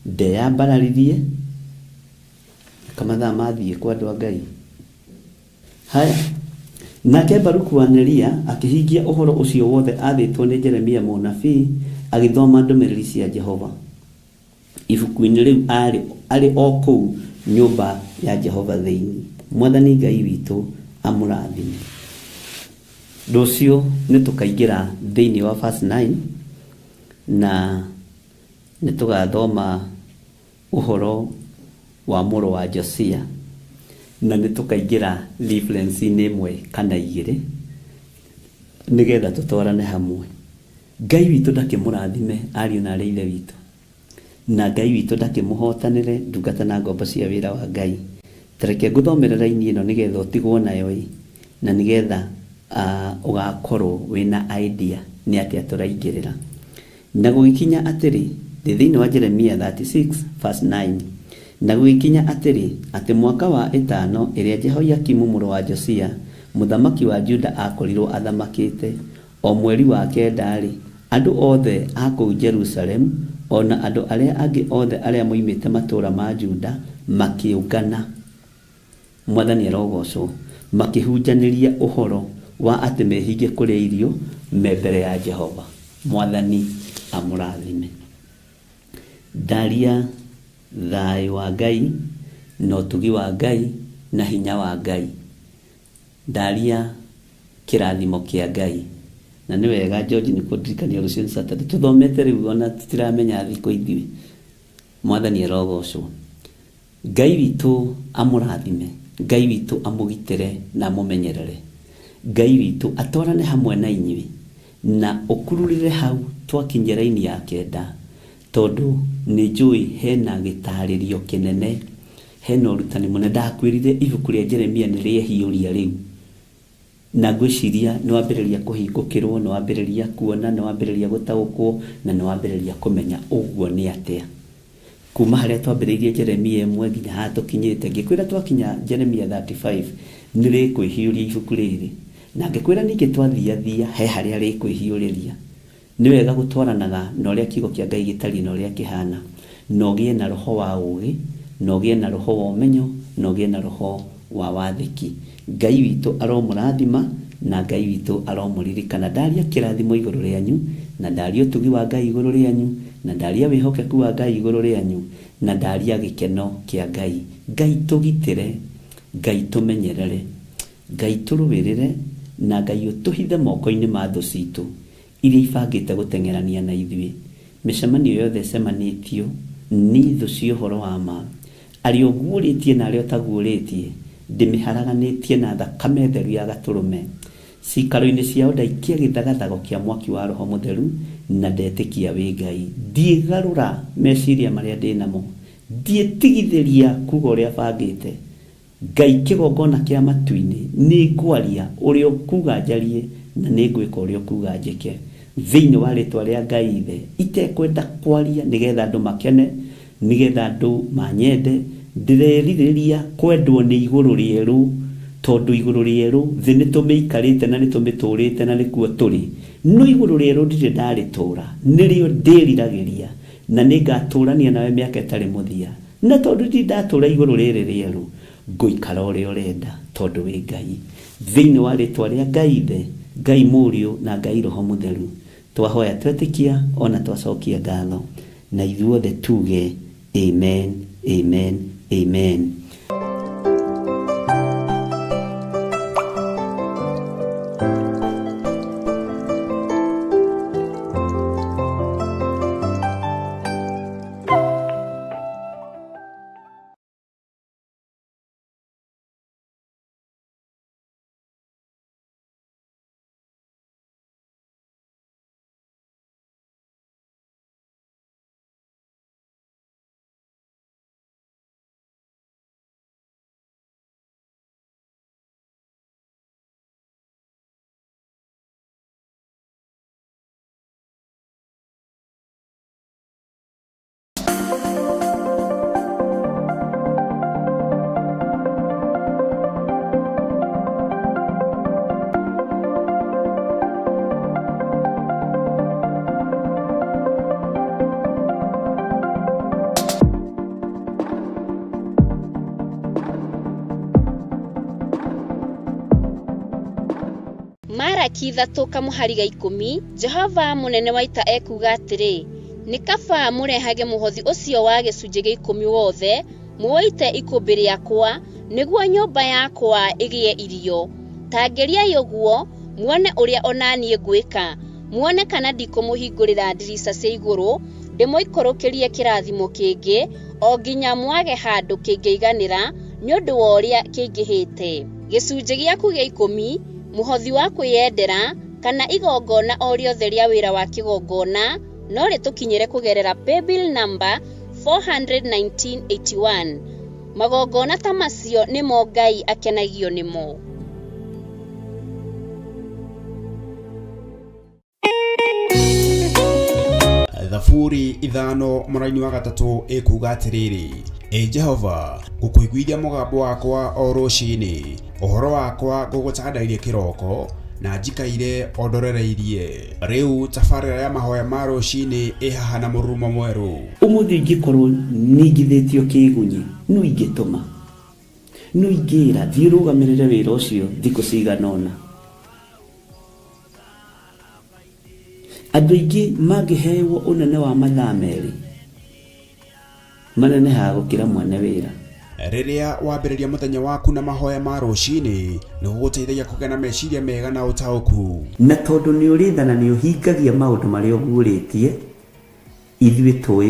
ndeyambararirie kamathaa mathie kwa andu a Ngai. Haya, nake Baruku wa Neria akihingia uhoro ucio wothe athitwo ni Jeremia munabii agithoma ndumiriri cia Jehova. Ibuku-ini riu ari o kuu nyumba ya Jehova thiini. Mwathani Ngai witu amurathime. Rucio nitukaingira thiini wa verse 9 na nitugathoma uhoro wa muro wa Josia na nitukaingira reference-ini imwe kana igiri nigetha tutwarane hamwe. Ngai witu ndakimurathime ariu na areithe witu, na Ngai witu ndakimuhotanire ndungata na ngombo cia wira wa Ngai. Tareke nguthomerera ini ino nigetha utigwo nayo na nigetha ugakorwo wina idea ni atia turaingirira. Na gugikinya atiri thiini wa Jeremia 36 verse 9 na gugikinya atiri ati mwaka wa 5 iria Jehoiakimu muru wa Josia muthamaki wa Juda akorirwo athamakite, o mweri wa kendari andu othe a kuu Jerusalem ona andu aria angi othe aria moimite matura ma Juda makiungana. Mwathani arogocwo. Makihunjaniria uhoro wa ati mehinge kuria irio me mbere ya Jehova. Mwathani amurathime. Daria thayo wa Ngai na utugi wa Ngai na hinya wa Ngai. Daria kirathimo kia Ngai. Na ni wega George ni kudirikania rucio Saturday tuthomete riu ona tutiramenya thiko ithui. Mwathani arogocwo. Ngai witu amurathime. Ngai witu amugitire na mumenyerere. Ngai witu atwarane hamwe na inyui na ukururire hau twakinyera-ini ya kenda, tondu ni njui hena gitaririo kinene, hena urutani munene. Ndakwirire ibuku ria Jeremia ni riehiuria riu na gwiciria ni wambiriria kuhingukirwo, ni wambiriria kuona, ni wambiriria gutaukwo na ni wambiriria kumenya uguo ni atia. Kuma haria twambiriirie Jeremia 1 nginya hatukinyite, ngikwira twakinya Jeremia 35 ni rikwihiuria ibuku riri, na ngikwira ningi twathiathia he haria rikwihiuriria. Ni wega gutwaranaga na uria kiugo kia Ngai gitari na uria kihana, no gie na roho wa ugi, no gie na roho wa umenyo, no gie na roho wa wathiki. Ngai witu aromurathima na Ngai witu aromuririkana. Daria kirathimo iguru rianyu na daria utugi wa Ngai iguru rianyu na daria wihokeku wa Ngai iguru rianyu na daria gikeno kia Ngai. Ngai tugitire, Ngai tumenyerere, Ngai turuwirire na Ngai utuhithe moko-ini ma thu citu iria ibangite gutengerania na ithui. Micemanio yothe cemanitio ni thu cia uhoro wa ma, ario guuritie na ario taguuritie ndimiharaganitie na thakame theru ya gaturume. Cikaro-ini ciao ndaikia githagathago kia mwaki wa roho mutheru na ndetikia wi Ngai. Ndigarura meciria maria ndinamo, ndietigithiria kuga uria bangite. Ngai kigongona kia matu-ini ni ngwaria uria kuga njarie na ni ngwika uria kuga njike thiini wa ritwa ria Ngai ithe itekwenda kwaria nigetha andu makene, nigetha andu manyende. Ndireririria kwendwo ni iguru rieru, tondu iguru rieru thi nitumiikarite na nitumiturite na nikuo turi. No iguru rieru ndire ndaritura, nirio ndiriragiria na ningaturania nawe miaka itari muthia. Na tondu ndi ndatura iguru riri rieru, nguikara uria urenda tondu wi Ngai. Thiini wa ritwa ria Ngai ithe, Ngai Muriu na Ngai Roho Mutheru, twahoya twetikia ona twacokia ngatho na ithuothe tuge amen, amen, amen. taraki 3 kamuhari ga 10 Jehova munene wa ita ekuga atiri ni kaba murehage muhothi ucio wa gicunje gia 10 wothe muoite ikumbi riakwa niguo nyumba yakwa igie irio tangeriai uguo muone uria onanie gwika muone kana ndikumuhingurira ndirisa cia iguru ndimoikorokerie kirathimo kingi o nginya mwage handu kingeiganira ni undu wa uria kingihite gicunje giaku gia 10 muhothi wa kwiyendera kana igongona o riothe ria wira wa kigongona no ritukinyire kugerera paybill number 41981 magongona ta macio nimo Ngai akenagio nimo. Thaburi 5 mũraini wa 3 ikuga atiriri Jehova ngukuiguithia mugambo wakwa o ruciini uhoro wakwa ngugutandairie kiroko na njikaire ondorereirie riu tabarira ya mahoya ma ruciini ihaha na murumo mweru umuthi ingikorwo ningithitio kigunyi no ingituma no ingira thirugamirire wira ucio thikũ ciganona andu ingi magiheo unene wa mathaa meri manene ha gukira mwene wira riria wambiriria muthenya waku na mahoya ma ruciini ni guguteithagia kugena meciria mega na utauku na tondu ni urithana ni uhingagia maundu maria uguritie ithuĩ tũĩ